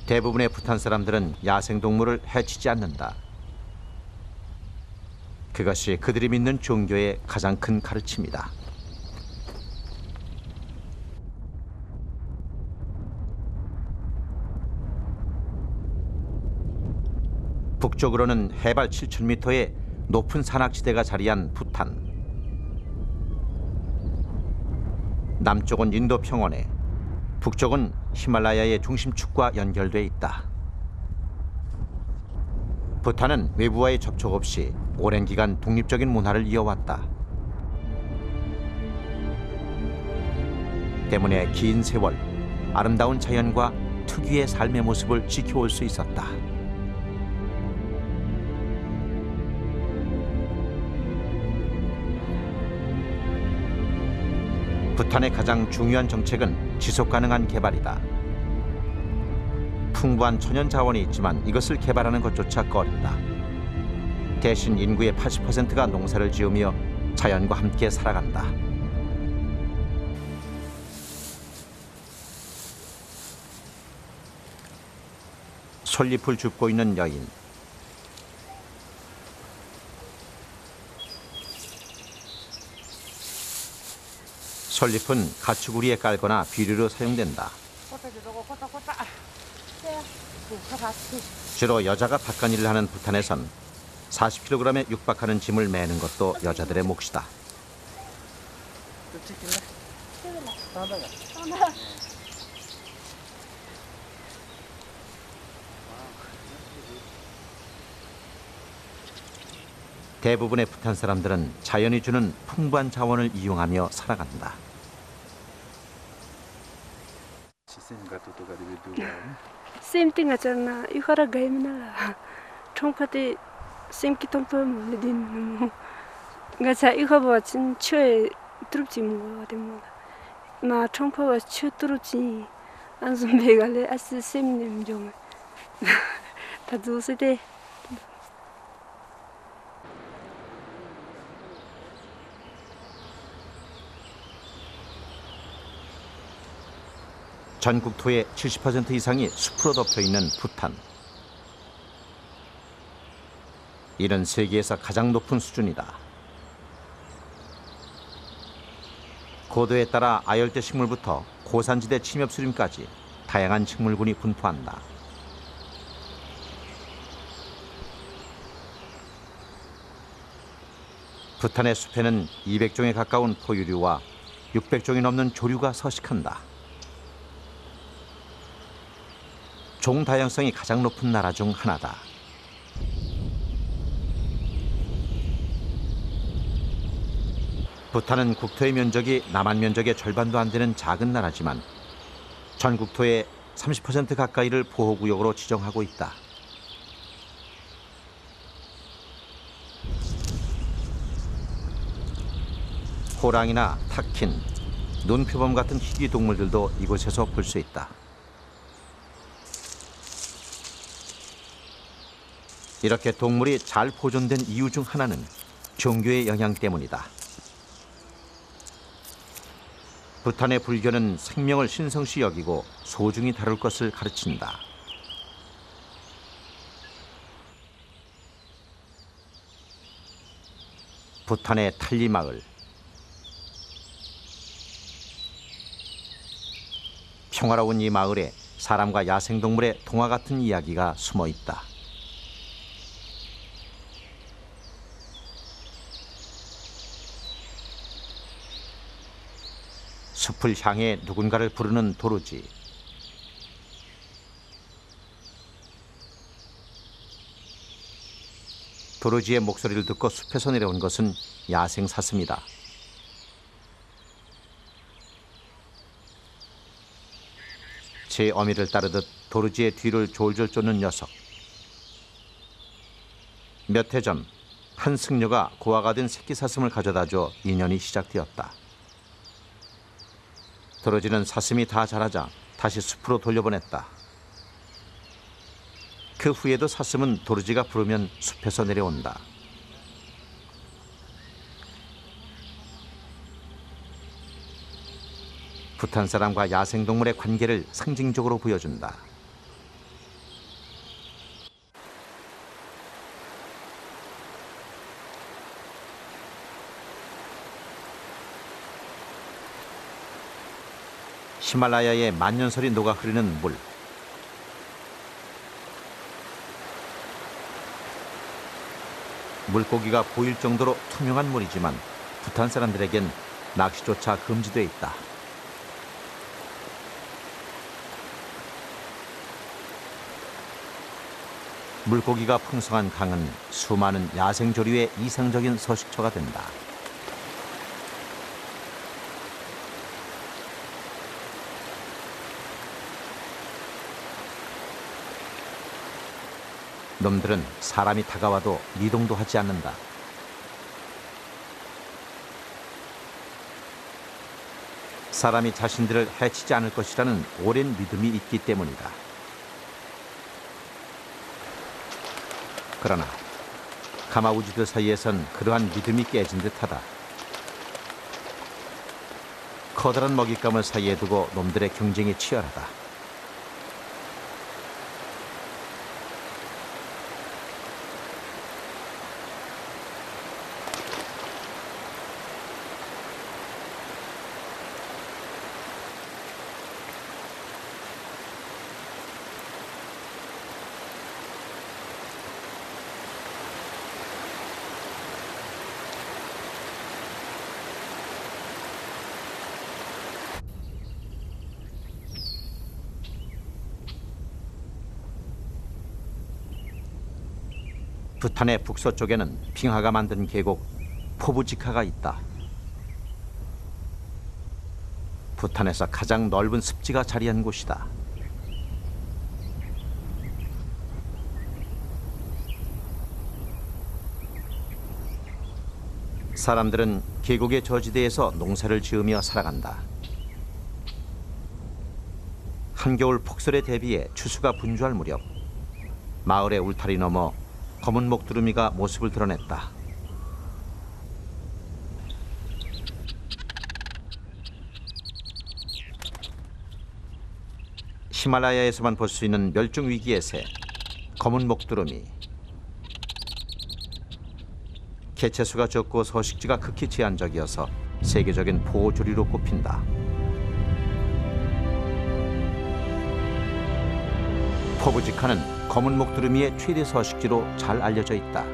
[SPEAKER 1] 대부분의 부탄 사람들은 야생동물을 해치지 않는다. 그것이 그들이 믿는 종교의 가장 큰 가르침이다. 북쪽으로는 해발 7,000m의 높은 산악지대가 자리한 부탄. 남쪽은 인도 평원에, 북쪽은 히말라야의 중심축과 연결돼 있다. 부탄은 외부와의 접촉 없이 오랜 기간 독립적인 문화를 이어왔다. 때문에 긴 세월 아름다운 자연과 특유의 삶의 모습을 지켜올 수 있었다. 부탄의 가장 중요한 정책은 지속 가능한 개발이다. 풍부한 천연 자원이 있지만 이것을 개발하는 것조차 꺼린다. 대신 인구의 80%가 농사를 지으며 자연과 함께 살아간다. 솔잎을 줍고 있는 여인. 솔잎은 가축우리에 깔거나 비료로 사용된다. 주로 여자가 밭간일을 하는 부탄에선 40kg에 육박하는 짐을 매는 것도 여자들의 몫이다. 대부분의 부탄 사람들은 자연이 주는 풍부한 자원을 이용하며 살아간다.
[SPEAKER 9] Same thing achana ihara gaimna chongpati same ki tompa modin ngacha ihaba chin chue trupchi mo demo ma chongpa wa chue trupchi anzumbe gale as same nim jong ta du sete
[SPEAKER 1] 전 국토의 70% 이상이 숲으로 덮여 있는 부탄. 이는 세계에서 가장 높은 수준이다. 고도에 따라 아열대 식물부터 고산지대 침엽수림까지 다양한 식물군이 분포한다. 부탄의 숲에는 200종에 가까운 포유류와 600종이 넘는 조류가 서식한다. 종 다양성이 가장 높은 나라 중 하나다. 부탄은 국토의 면적이 남한 면적의 절반도 안 되는 작은 나라지만 전 국토의 30% 가까이를 보호구역으로 지정하고 있다. 호랑이나 타킨, 눈표범 같은 희귀 동물들도 이곳에서 볼 수 있다. 이렇게 동물이 잘 보존된 이유 중 하나는 종교의 영향 때문이다. 부탄의 불교는 생명을 신성시 여기고 소중히 다룰 것을 가르친다. 부탄의 탈리 마을. 평화로운 이 마을에 사람과 야생동물의 동화 같은 이야기가 숨어 있다. 숲을 향해 누군가를 부르는 도루지. 도루지의 목소리를 듣고 숲에서 내려온 것은 야생 사슴이다. 제 어미를 따르듯 도루지의 뒤를 졸졸 쫓는 녀석. 몇 해 전 한 승려가 고아가 된 새끼 사슴을 가져다줘 인연이 시작되었다. 도루지는 사슴이 다 자라자 다시 숲으로 돌려보냈다. 그 후에도 사슴은 도루지가 부르면 숲에서 내려온다. 부탄 사람과 야생동물의 관계를 상징적으로 보여준다. 히말라야의 만년설이 녹아 흐르는 물. 물고기가 보일 정도로 투명한 물이지만 부탄 사람들에겐 낚시조차 금지돼 있다. 물고기가 풍성한 강은 수많은 야생조류의 이상적인 서식처가 된다. 놈들은 사람이 다가와도 미동도 하지 않는다. 사람이 자신들을 해치지 않을 것이라는 오랜 믿음이 있기 때문이다. 그러나 가마우지들 사이에선 그러한 믿음이 깨진 듯하다. 커다란 먹잇감을 사이에 두고 놈들의 경쟁이 치열하다. 부탄의 북서쪽에는 빙하가 만든 계곡 포부지카가 있다. 부탄에서 가장 넓은 습지가 자리한 곳이다. 사람들은 계곡의 저지대에서 농사를 지으며 살아간다. 한겨울 폭설에 대비해 추수가 분주할 무렵 마을의 울타리 너머 검은 목두루미가 모습을 드러냈다. 히말라야에서만 볼 수 있는 멸종 위기의 새, 검은 목두루미. 개체수가 적고 서식지가 극히 제한적이어서 세계적인 보호조류로 꼽힌다. 포부지카는 검은 목두루미의 최대 서식지로 잘 알려져 있다.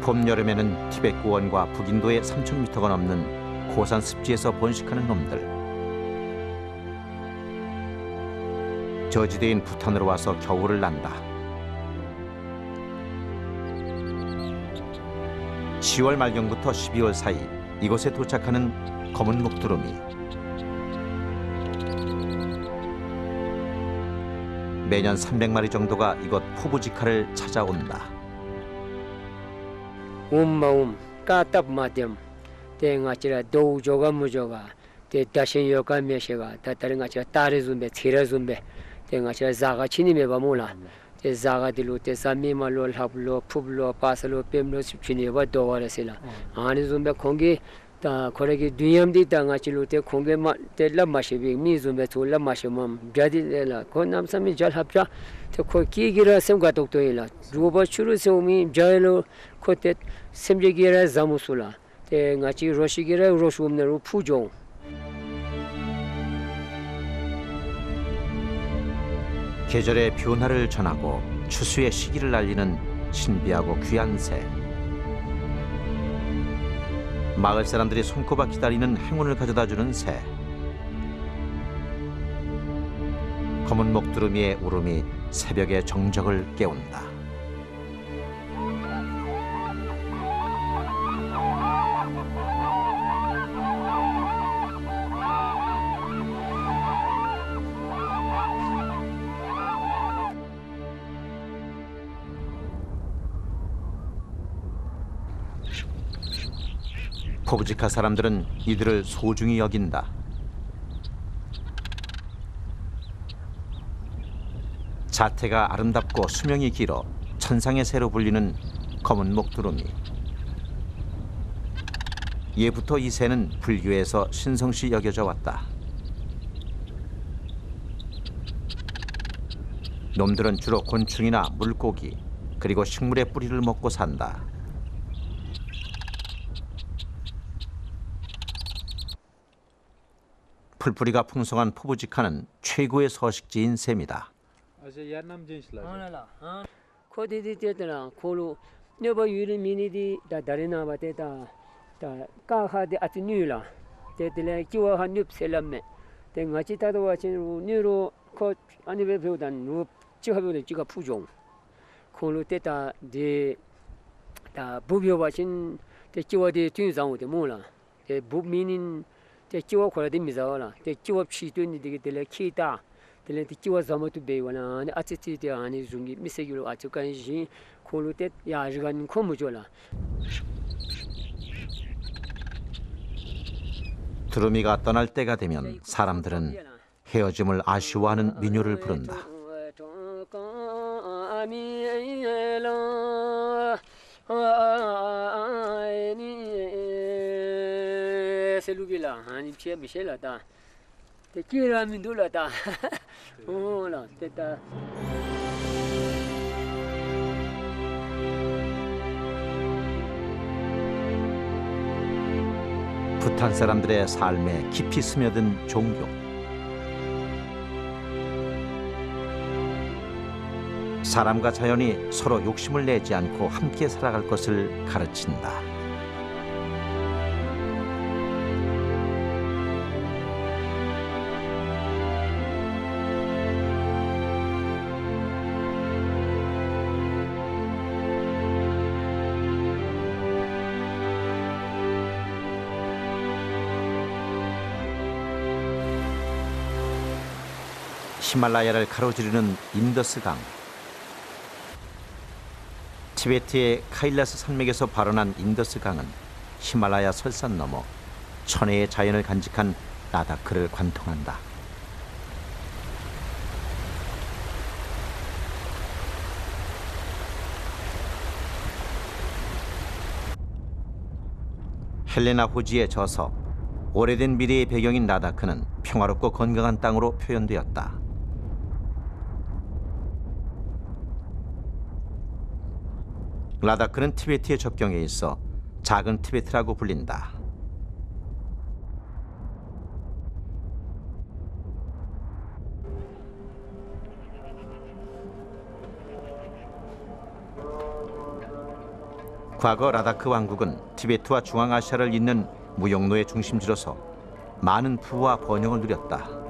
[SPEAKER 1] 봄, 여름에는 티베트 구원과 북인도의 3,000m가 넘는 고산 습지에서 번식하는 놈들. 저지대인 부탄으로 와서 겨울을 난다. 10월 말경부터 12월 사이 이곳에 도착하는 검은 목두루미. 매년 300마리 정도가 이곳 포부지카를 찾아온다.
[SPEAKER 10] 까답 마뎀 땡아치라 도우조가 무조가 때 다신 요가 메시가 다다른 아치라 따르좀베 티라좀베 땡아치라 자가 치니메 바몰라 때 자가딜로 때 사미말로 합로 푸블로 파슬로 뱀로 습치니바 도와라실라 아니 좀베 공기 다 거래기 뒤염디 당아치로 때 공게 때라 마시비 미좀베 돌라 마시멈 자디라 코남삼이 잘 합자 또 코기기라 sem가 독도일라 루버 추르세오미 자일로 코테 sem제기라 자무술라 때 같이 로시기라 로슈음네로 푸종
[SPEAKER 1] 계절의 변화를 전하고 추수의 시기를 알리는 신비하고 귀한 새. 마을 사람들이 손꼽아 기다리는 행운을 가져다주는 새. 검은 목두루미의 울음이 새벽의 정적을 깨운다. 포부지카 사람들은 이들을 소중히 여긴다. 자태가 아름답고 수명이 길어 천상의 새로 불리는 검은 목두루미. 예부터 이 새는 불교에서 신성시 여겨져 왔다. 놈들은 주로 곤충이나 물고기 그리고 식물의 뿌리를 먹고 산다. 풀뿌리가 풍성한 포부지카는 최고의 서식지인 셈이다.
[SPEAKER 10] 코디디 때더라 코로 네버 유리 미니디 다 다리나 바테다 다 까하디 아티뉴라 때들에 기와 한입 셀람메 때 같이 타도 와친 니로 코 아니 왜 배우단 누 지하변에 지가 부종 콜로 때다 데다 부비어 와친 때 지와데 튼상오데 몰라 때 부민인 때 지와 콜라데 미자라 때 지와 치드니 되게 들에 키다 들에 지와 자모도 베와나 아치티데 아니 중기 미세기로 아츠간시 콜로 때 야지간 코무조라
[SPEAKER 1] 두루미가 떠날 때가 되면 사람들은 헤어짐을 아쉬워하는 민요를 부른다. 부탄 사람들의 삶에 깊이 스며든 종교. 사람과 자연이 서로 욕심을 내지 않고 함께 살아갈 것을 가르친다. 히말라야를 가로지르는 인더스강. 티베트의 카일라스 산맥에서 발원한 인더스강은 히말라야 설산 너머 천혜의 자연을 간직한 라다크를 관통한다. 헬레나 호지의 저서 오래된 미래의 배경인 라다크는 평화롭고 건강한 땅으로 표현되었다. 라다크는 티베트의 접경에 있어 작은 티베트라고 불린다. 과거 라다크 왕국은 티베트와 중앙아시아를 잇는 무역로의 중심지로서 많은 부와 번영을 누렸다.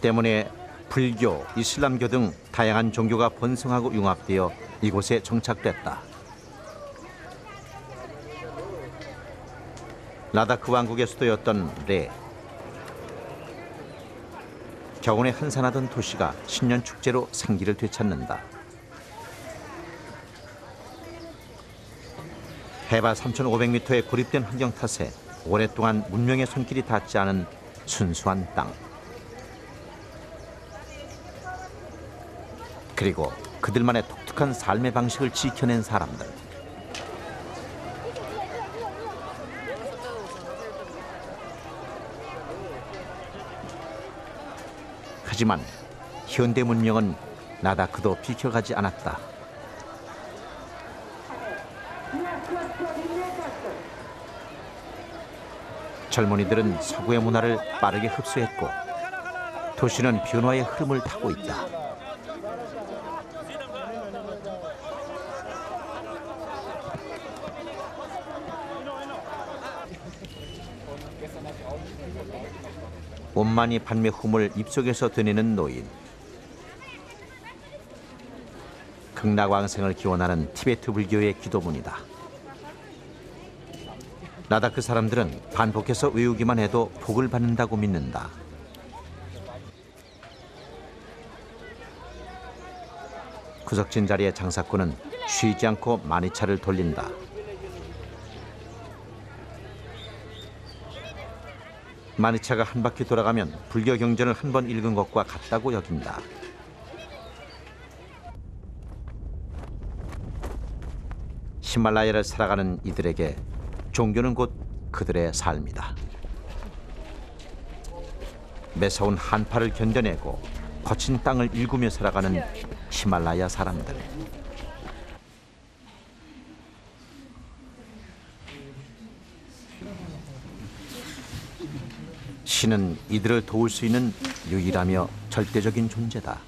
[SPEAKER 1] 때문에 불교, 이슬람교 등 다양한 종교가 번성하고 융합되어 이곳에 정착됐다. 라다크 왕국의 수도였던 레. 겨우내 한산하던 도시가 신년 축제로 생기를 되찾는다. 해발 3,500m의 고립된 환경 탓에 오랫동안 문명의 손길이 닿지 않은 순수한 땅. 그리고 그들만의 독특한 삶의 방식을 지켜낸 사람들. 하지만 현대 문명은 라다크도 비켜가지 않았다. 젊은이들은 서구의 문화를 빠르게 흡수했고 도시는 변화의 흐름을 타고 있다. 원만히 판매훔을 입속에서 되내는 노인. 극락왕생을 기원하는 티베트 불교의 기도문이다. 라다크 사람들은 반복해서 외우기만 해도 복을 받는다고 믿는다. 구석진 자리의 장사꾼은 쉬지 않고 마니차를 돌린다. 마니차가 한 바퀴 돌아가면 불교 경전을 한 번 읽은 것과 같다고 여긴다. 히말라야를 살아가는 이들에게 종교는 곧 그들의 삶이다. 매서운 한파를 견뎌내고 거친 땅을 일구며 살아가는 히말라야 사람들. 신은 이들을 도울 수 있는 유일하며 절대적인 존재다.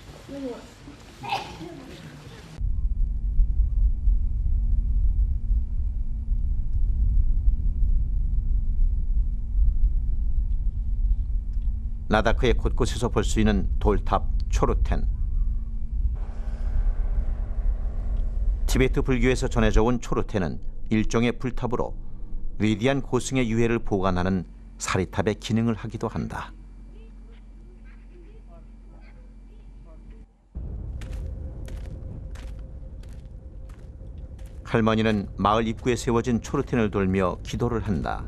[SPEAKER 1] 라다크의 곳곳에서 볼 수 있는 돌탑 초르텐. 티베트 불교에서 전해져 온 초르텐은 일종의 불탑으로 위대한 고승의 유해를 보관하는 사리탑의 기능을 하기도 한다. 할머니는 마을 입구에 세워진 초르텐을 돌며 기도를 한다.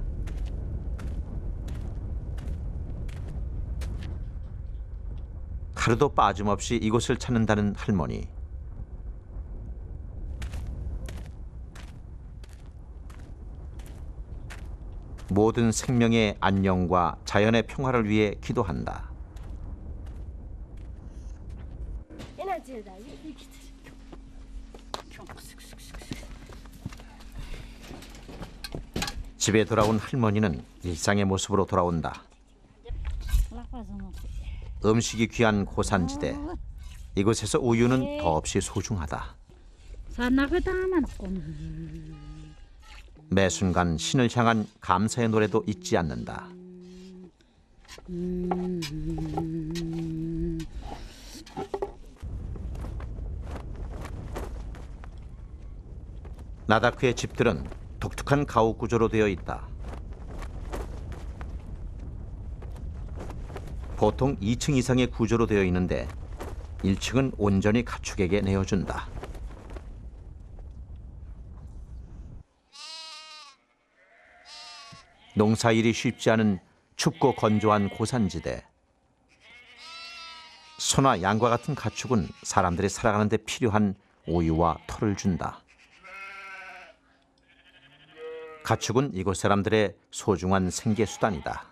[SPEAKER 1] 하루도 빠짐없이 이곳을 찾는다는 할머니. 모든 생명의 안녕과 자연의 평화를 위해 기도한다. 집에 돌아온 할머니는 일상의 모습으로 돌아온다. 음식이 귀한 고산지대. 이곳에서 우유는 더없이 소중하다. 매 순간 신을 향한 감사의 노래도 잊지 않는다. 라다크의 집들은 독특한 가옥 구조로 되어 있다. 보통 2층 이상의 구조로 되어 있는데 1층은 온전히 가축에게 내어준다. 농사일이 쉽지 않은 춥고 건조한 고산지대. 소나 양과 같은 가축은 사람들이 살아가는 데 필요한 우유와 털을 준다. 가축은 이곳 사람들의 소중한 생계수단이다.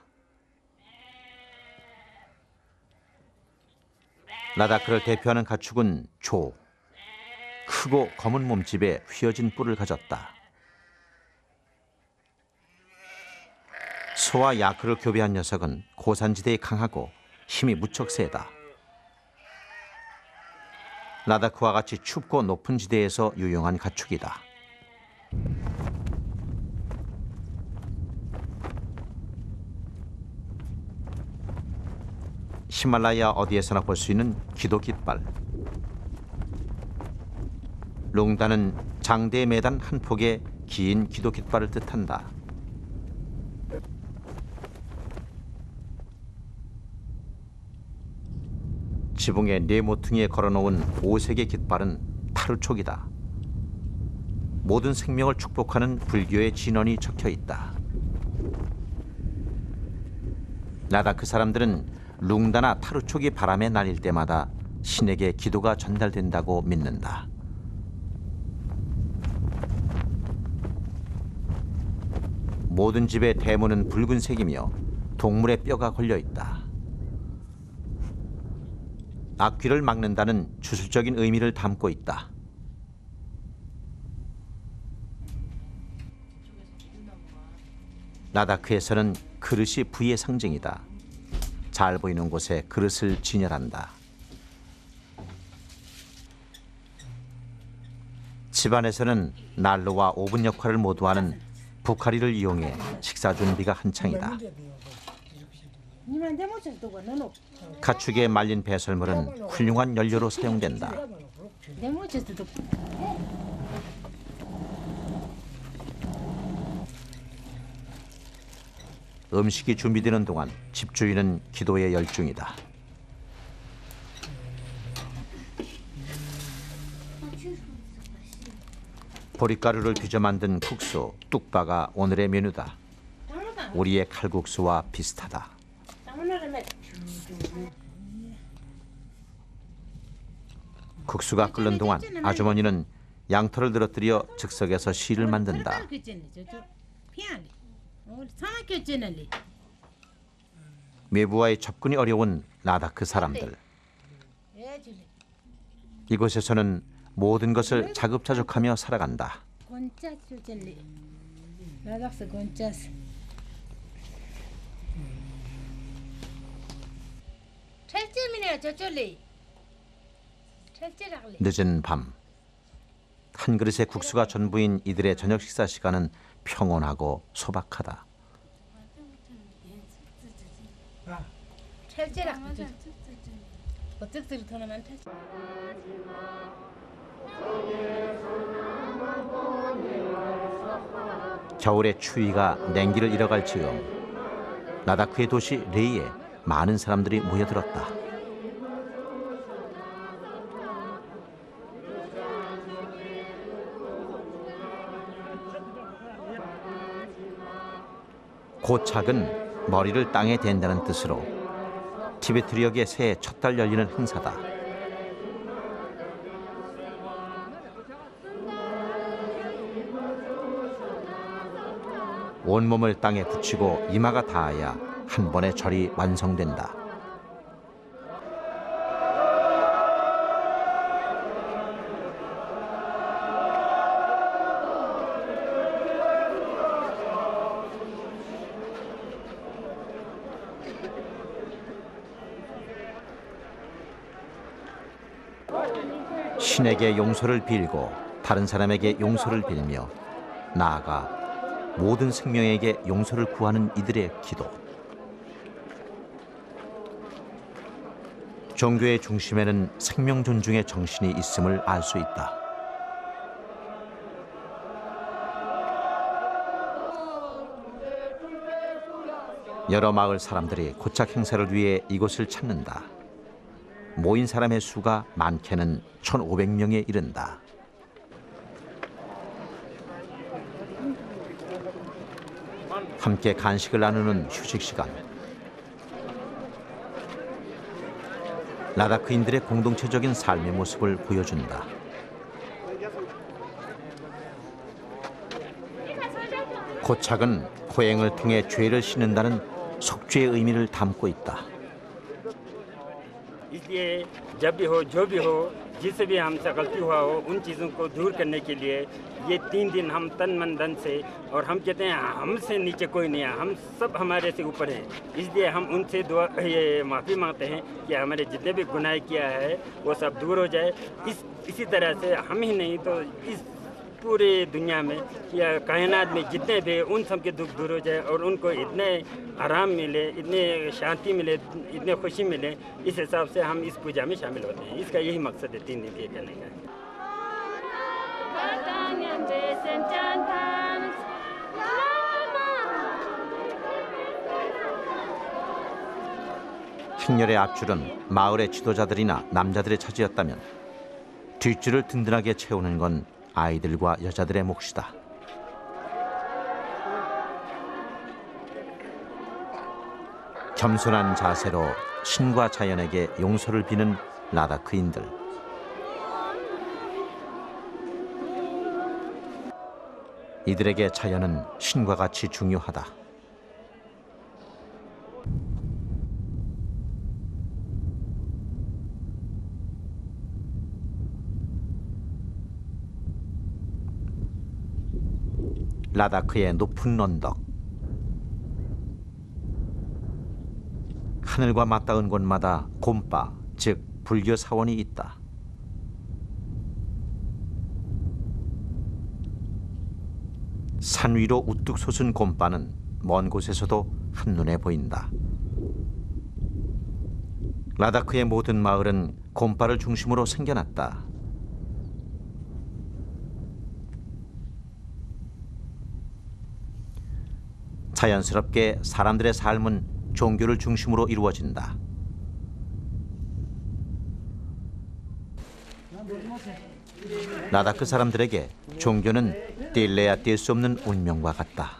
[SPEAKER 1] 라다크를 대표하는 가축은 조. 크고 검은 몸집에 휘어진 뿔을 가졌다. 소와 야크를 교배한 녀석은 고산지대에 강하고 힘이 무척 세다. 라다크와 같이 춥고 높은 지대에서 유용한 가축이다. 히말라야 어디에서나 볼 수 있는 기도 깃발. 룽다는 장대에 매단 한 폭의 긴 기도 깃발을 뜻한다. 지붕의 네 모퉁이에 걸어놓은 5색의 깃발은 타르촉이다. 모든 생명을 축복하는 불교의 진언이 적혀 있다. 라다크 사람들은 룽다나 타르촉이 바람에 날릴 때마다 신에게 기도가 전달된다고 믿는다. 모든 집의 대문은 붉은색이며 동물의 뼈가 걸려 있다. 악귀를 막는다는 주술적인 의미를 담고 있다. 라다크에서는 그릇이 부의 상징이다. 잘 보이는 곳에 그릇을 진열한다. 집안에서는 난로와 오븐 역할을 모두 하는 부카리를 이용해 식사 준비가 한창이다. 가축의 말린 배설물은 훌륭한 연료로 사용된다. 음식이 준비되는 동안 집주인은 기도에 열중이다. 보리가루를 빚어 만든 국수, 뚝바가 오늘의 메뉴다. 우리의 칼국수와 비슷하다. 국수가 끓는 동안 아주머니는 양털을 늘어뜨려 즉석에서 실을 만든다. 외부와의 접근이 어려운 라다크 사람들. 이곳에서는 모든 것을 자급자족하며 살아간다. 늦은 밤, 한 그릇의 국수가 전부인 이들의 저녁 식사 시간은 평온하고 소박하다. 겨울의 추위가 냉기를 잃어갈 즈음 라다크의 도시 레이에 많은 사람들이 모여들었다. 고착은 머리를 땅에 댄다는 뜻으로 티베트력의 새해 첫 달 열리는 행사다. 온몸을 땅에 붙이고 이마가 닿아야 한 번의 절이 완성된다. 신에게 용서를 빌고 다른 사람에게 용서를 빌며 나아가 모든 생명에게 용서를 구하는 이들의 기도. 종교의 중심에는 생명 존중의 정신이 있음을 알 수 있다. 여러 마을 사람들이 고착 행사를 위해 이곳을 찾는다. 모인 사람의 수가 많게는 1,500명에 이른다. 함께 간식을 나누는 휴식 시간. 라다크인들의 공동체적인 삶의 모습을 보여준다. 고착은 호행을 통해 죄를 씻는다는 속죄의 의미를 담고 있다.
[SPEAKER 11] इसलिए जब भी हो जो भी हो जिससे भी हमसे गलती हुआ हो उन चीज़ों को दूर करने के लिए ये 3 दिन हम तन मन धन से और हम कहते हैं हमसे नीचे कोई नहीं है, हम सब हमारे से ऊपर हैं, इसलिए हम उनसे दुआ ये माफ़ी मांगते हैं कि हमारे जितने भी गुनाह किया है वो सब दूर हो जाए। इसी तरह से हम ही नहीं तो इस पूरे दुनिया में या कायनात में जितने भी उन सब के दुख दूर हो जाए और उनको इतने आराम मिले, इतने शांति मिले, इतने खुशी मिले, इस हिसाब से हम इस पूजा में शामिल होते हैं। इसका यही मकसद है 3 दिन ये करने का।
[SPEAKER 1] 행렬의 앞줄은 마을의 지도자들이나 남자들의 차지였다면 뒷줄을 든든하게 채우는 건 아이들과 여자들의 몫이다. 겸손한 자세로 신과 자연에게 용서를 비는 라다크인들. 이들에게 자연은 신과 같이 중요하다. 라다크의 높은 언덕. 하늘과 맞닿은 곳마다 곰바, 즉 불교 사원이 있다. 산 위로 우뚝 솟은 곰바는 먼 곳에서도 한눈에 보인다. 라다크의 모든 마을은 곰바를 중심으로 생겨났다. 자연스럽게 사람들의 삶은 종교를 중심으로 이루어진다. 라다크 사람들에게 종교는 뗄래야 뗄 수 없는 운명과 같다.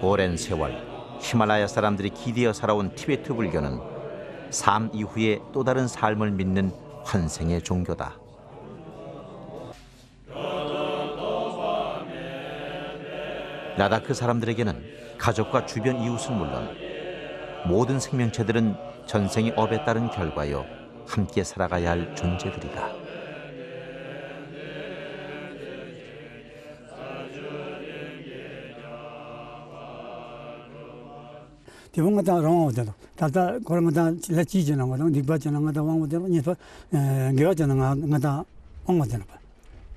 [SPEAKER 1] 오랜 세월 히말라야 사람들이 기대어 살아온 티베트 불교는 삶 이후에 또 다른 삶을 믿는 환생의 종교다. 라다크 사람들에게는 가족과 주변 이웃은 물론 모든 생명체들은 전생의 업에 따른 결과요 함께 살아가야 할 존재들이다.
[SPEAKER 12] 대본 같은 거 오잖아. 다다 그런 거다 지지는 거다. 닉바지는 거다 왕오잖아. 니서 개와지는 거다 왕오잖아.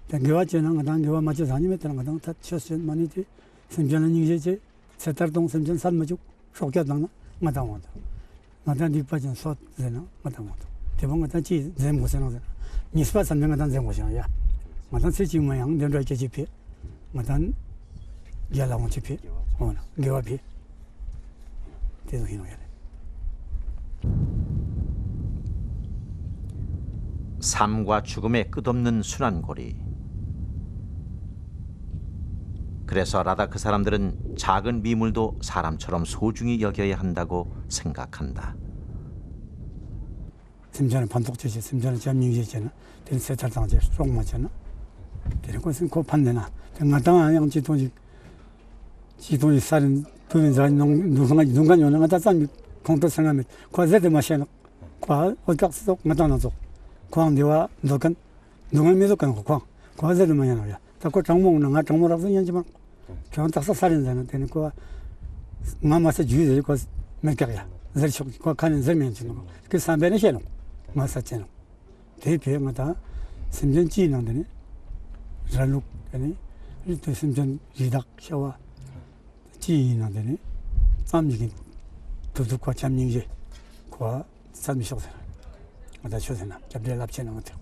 [SPEAKER 12] 개와지는 거다 개와 맞춰 다니면 되는 거다. 다 쳤어 많이지. 심전은 이제지. 세달동 심전 산마죽 속여당나 마다 온다. 마다 닉바지는 쏟되나 마다 온다. 대본 같은 지 제모세는 니스바 산명 같은 제모세야. 마다 세지 모양 된다 이제 집에. 마다 야라온 집에. 오나 개와비. 계속 해놓아야 돼.
[SPEAKER 1] 삶과 죽음의 끝없는 순환고리. 그래서 라다 그 사람들은 작은 미물도 사람처럼 소중히 여겨야 한다고 생각한다.
[SPEAKER 12] 심전은 반독제지, 심전은 잠유제잖아. 된 세탈당제 속맞잖아. 되는 것은 그 판내나. 등가당 양 지도지 살인 도민자 누가 요는 다 산 공도 생각하면 과제대 마셔는 과 어각서 마다나서 광대와 너건 누가 믿어 간 거. 과제대 마셔야. 자꾸 정몽는 정모라서 연지만 교원 딱서 살인자는 되는 거 마마서 주의될 거 맥가야. 저쪽 거 가는 설명 주는 거. 그 삼배는 해놓. 마사체는 대표마다 심전 지능되네. 잘룩 아니 이때 심전 리닥 샤와 지능되네. 쌈지기 도둑과 잠닝제 과 삼미쇼세. 마다 쇼세나 잡들 납치는 것들.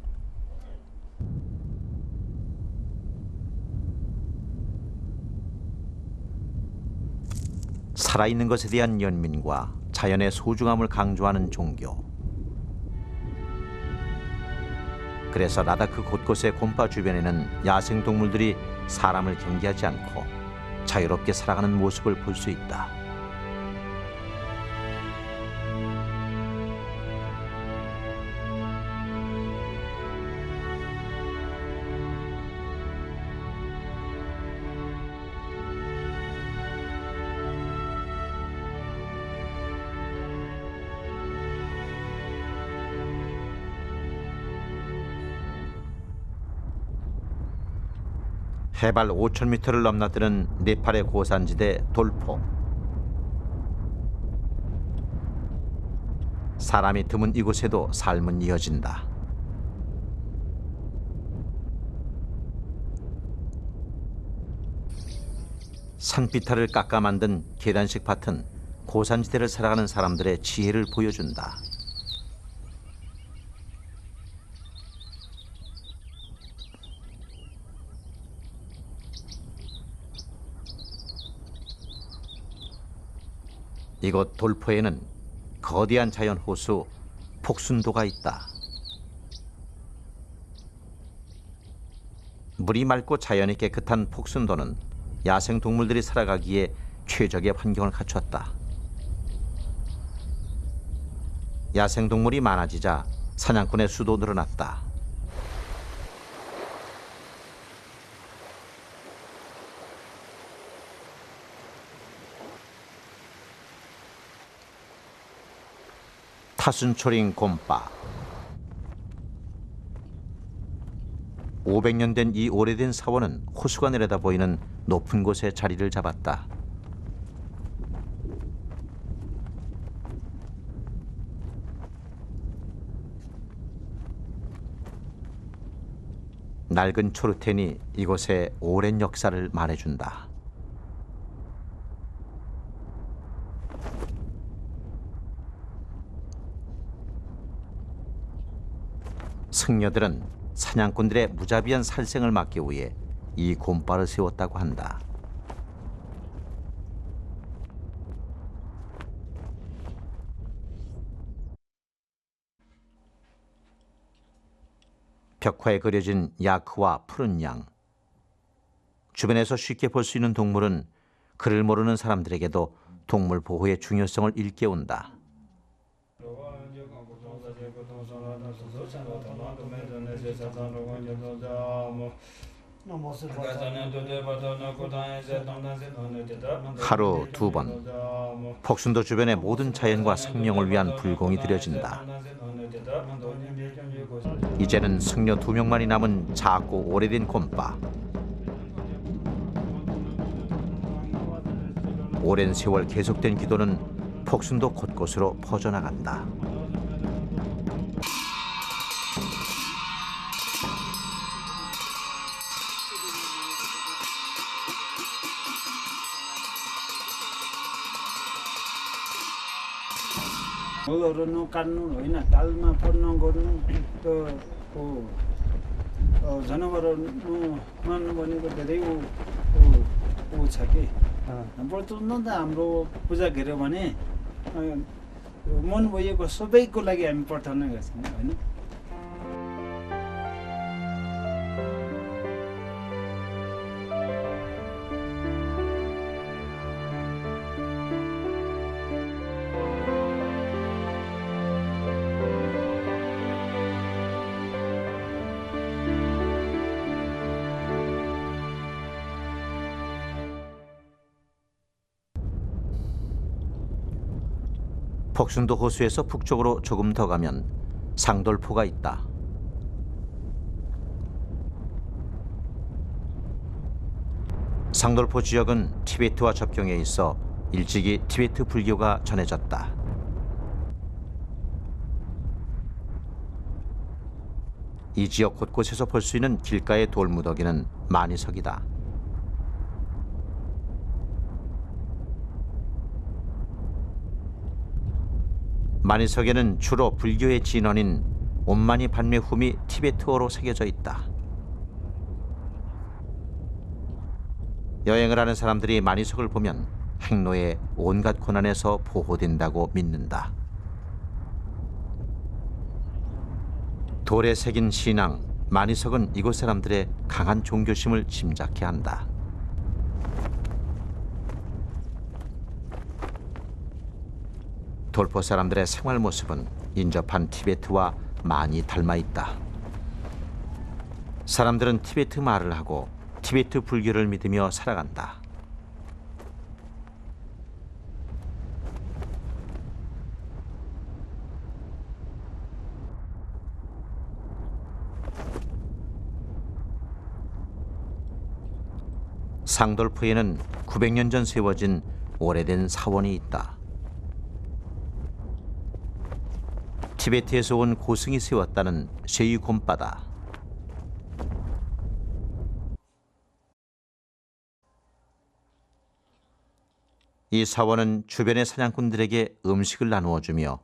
[SPEAKER 1] 살아있는 것에 대한 연민과 자연의 소중함을 강조하는 종교. 그래서 라다크 곳곳의 곰파 주변에는 야생동물들이 사람을 경계하지 않고 자유롭게 살아가는 모습을 볼 수 있다. 해발 5,000m를 넘나드는 네팔의 고산지대 돌포. 사람이 드문 이곳에도 삶은 이어진다. 산비탈을 깎아 만든 계단식 밭은 고산지대를 살아가는 사람들의 지혜를 보여준다. 이곳 돌포에는 거대한 자연 호수 폭순도가 있다. 물이 맑고 자연이 깨끗한 폭순도는 야생 동물들이 살아가기에 최적의 환경을 갖췄다. 야생 동물이 많아지자 사냥꾼의 수도 늘어났다. 타순초링 곰파. 500년 된 이 오래된 사원은 호수가 내려다 보이는 높은 곳에 자리를 잡았다. 낡은 초르텐이 이곳의 오랜 역사를 말해준다. 승려들은 사냥꾼들의 무자비한 살생을 막기 위해 이 곰파를 세웠다고 한다. 벽화에 그려진 야크와 푸른 양. 주변에서 쉽게 볼 수 있는 동물은 글을 모르는 사람들에게도 동물 보호의 중요성을 일깨운다. 하루 2번 폭순도 주변의 모든 자연과 생명을 위한 불공이 드려진다. 이제는 승려 2명만이 남은 작고 오래된 곰파. 오랜 세월 계속된 기도는 폭순도 곳곳으로 퍼져나간다.
[SPEAKER 13] फुलहरू नकाट्नु होइन तालमा पर्न गर्नु त जनावरहरू मार्नु भनेको धेरै ऊ छ कि प्रचण्ड त हाम्रो पूजा हेऱ्यो भने मन भइएको सबैको लागि हामी प्रार्थना गर्छौँ होइन।
[SPEAKER 1] 폭순도 호수에서 북쪽으로 조금 더 가면 상돌포가 있다. 상돌포 지역은 티베트와 접경해 있어 일찍이 티베트 불교가 전해졌다. 이 지역 곳곳에서 볼 수 있는 길가의 돌무더기는 마니석이다. 마니석에는 주로 불교의 진원인 옴마니 반메훔이 티베트어로 새겨져 있다. 여행을 하는 사람들이 마니석을 보면 행로의 온갖 고난에서 보호된다고 믿는다. 돌에 새긴 신앙, 마니석은 이곳 사람들의 강한 종교심을 짐작케 한다. 돌포 사람들의 생활 모습은 인접한 티베트와 많이 닮아 있다. 사람들은 티베트 말을 하고 티베트 불교를 믿으며 살아간다. 상돌포에는 900년 전 세워진 오래된 사원이 있다. 티베트에서 온 고승이 세웠다는 쉐이곰바다. 이 사원은 주변의 사냥꾼들에게 음식을 나누어 주며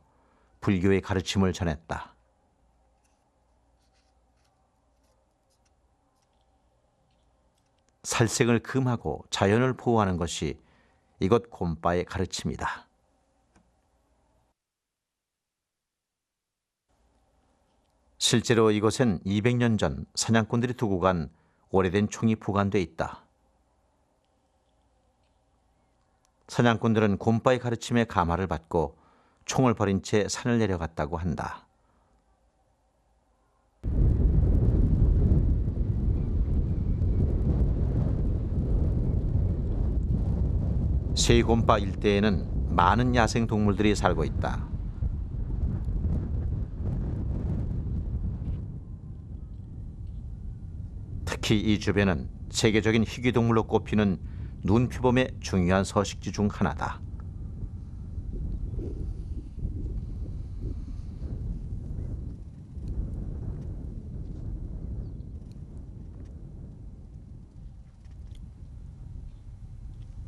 [SPEAKER 1] 불교의 가르침을 전했다. 살생을 금하고 자연을 보호하는 것이 이곳 곰바의 가르침이다. 실제로 이곳엔 200년 전 사냥꾼들이 두고 간 오래된 총이 보관돼 있다. 사냥꾼들은 곰바의 가르침에 감화를 받고 총을 버린 채 산을 내려갔다고 한다. 쉐이곰바 일대에는 많은 야생 동물들이 살고 있다. 특히 이 주변은 세계적인 희귀동물로 꼽히는 눈표범의 중요한 서식지 중 하나다.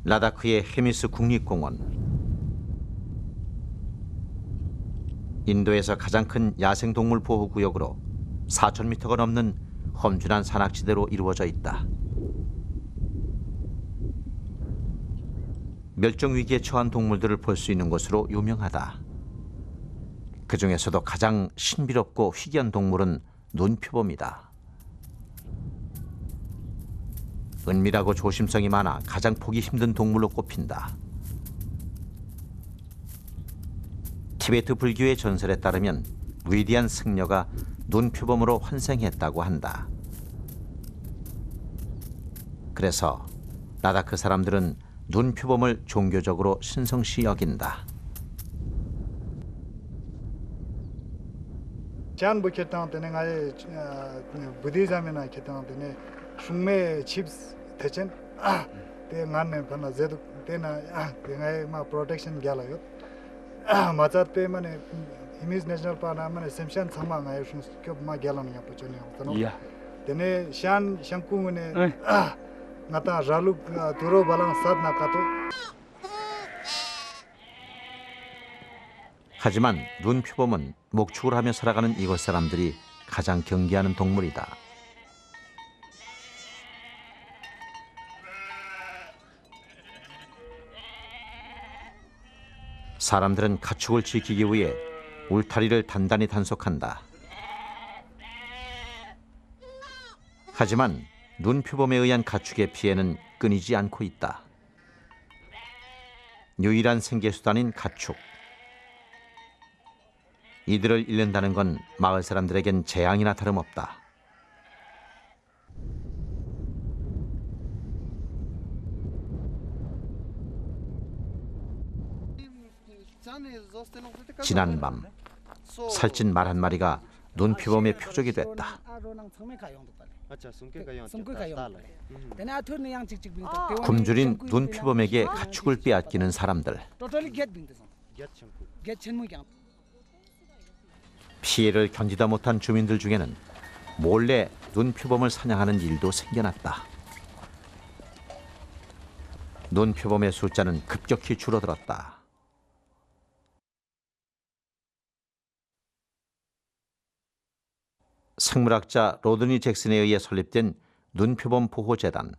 [SPEAKER 1] 라다크의 헤미스 국립공원. 인도에서 가장 큰 야생동물 보호구역으로 4,000m가 넘는 험준한 산악지대로 이루어져 있다. 멸종위기에 처한 동물들을 볼 수 있는 곳으로 유명하다. 그 중에서도 가장 신비롭고 희귀한 동물은 눈표범이다. 은밀하고 조심성이 많아 가장 보기 힘든 동물로 꼽힌다. 티베트 불교의 전설에 따르면 위대한 승려가 눈표범으로 환생했다고 한다. 그래서 라다크 사람들은 눈표범을 종교적으로 신성시 여긴다.
[SPEAKER 14] 짠 부케탄 때는 아예 부디즘이나 케탄 때는 숭매 칩스 대전 때 만네 반나 제도 때나 내가 막 프로텍션 갈아요. 맞아 때문에 हिमिज नेशनल पार्क माने सेमशान छमा आयो सुन के मा गेलन या पचने तनो तने शान शंकुने 나타 रालु 도로 발랑 사드 나카토.
[SPEAKER 1] 하지만 눈표범은 목축을 하며 살아가는 이곳 사람들이 가장 경계하는 동물이다. 사람들은 가축을 지키기 위해 울타리를 단단히 단속한다. 하지만 눈표범에 의한 가축의 피해는 끊이지 않고 있다. 유일한 생계수단인 가축. 이들을 잃는다는 건 마을 사람들에겐 재앙이나 다름없다. 지난 밤 살찐 말 한 마리가 눈표범의 표적이 됐다. 굶주린 눈표범에게 가축을 빼앗기는 사람들. 피해를 견디다 못한 주민들 중에는 몰래 눈표범을 사냥하는 일도 생겨났다. 눈표범의 숫자는 급격히 줄어들었다. 생물학자 로드니 잭슨에 의해 설립된 눈표범 보호재단.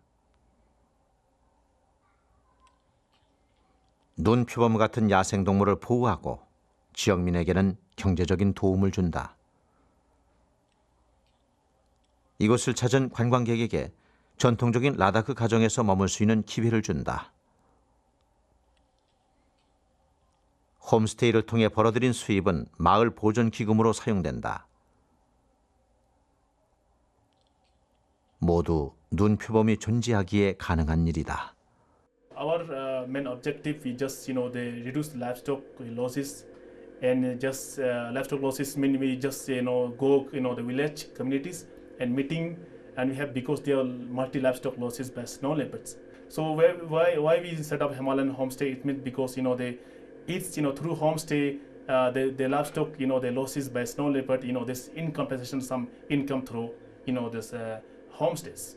[SPEAKER 1] 눈표범 같은 야생동물을 보호하고 지역민에게는 경제적인 도움을 준다. 이곳을 찾은 관광객에게 전통적인 라다크 가정에서 머물 수 있는 기회를 준다. 홈스테이를 통해 벌어들인 수입은 마을 보존 기금으로 사용된다. 모두 눈표범이 존재하기에 가능한 일이다.
[SPEAKER 15] Our main objective is just they reduce livestock losses and just livestock losses mean we just go the village communities and meeting and we have because there are multi livestock losses by snow leopards. So why we set up Himalayan homestay? It means because they each through homestay the livestock the losses by snow leopard this in compensation some income through this homestays.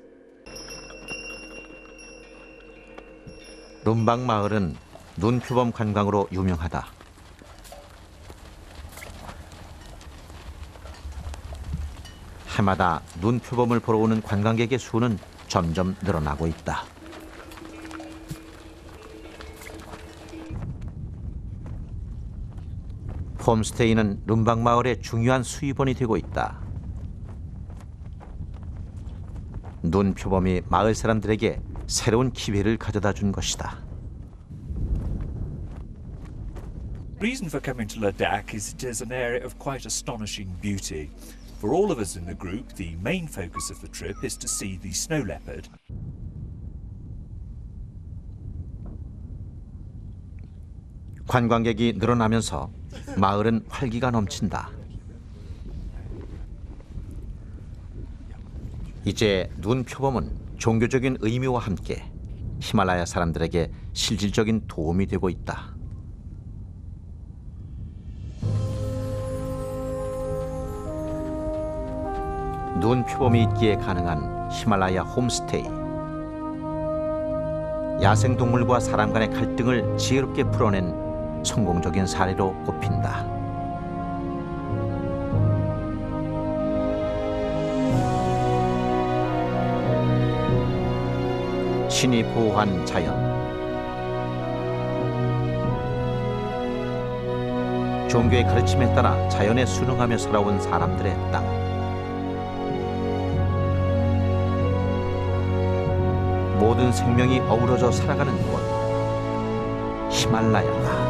[SPEAKER 1] 룸방 마을은 눈표범 관광으로 유명하다. 해마다 눈표범을 보러 오는 관광객의 수는 점점 늘어나고 있다. 홈스테이는 룸방 마을의 중요한 수입원이 되고 있다. 눈표범이 마을 사람들에게 새로운 기회를 가져다 준 것이다.
[SPEAKER 16] reason for coming to Ladakh is it is an area of quite astonishing beauty. For all of us in the group, the main focus of the trip is to see the snow leopard.
[SPEAKER 1] 관광객이 늘어나면서 마을은 활기가 넘친다. 이제 눈표범은 종교적인 의미와 함께 히말라야 사람들에게 실질적인 도움이 되고 있다. 눈표범이 있기에 가능한 히말라야 홈스테이. 야생동물과 사람 간의 갈등을 지혜롭게 풀어낸 성공적인 사례로 꼽힌다. 신이 보호한 자연. 종교의 가르침에 따라 자연에 순응하며 살아온 사람들의 땅. 모든 생명이 어우러져 살아가는 곳, 히말라야다.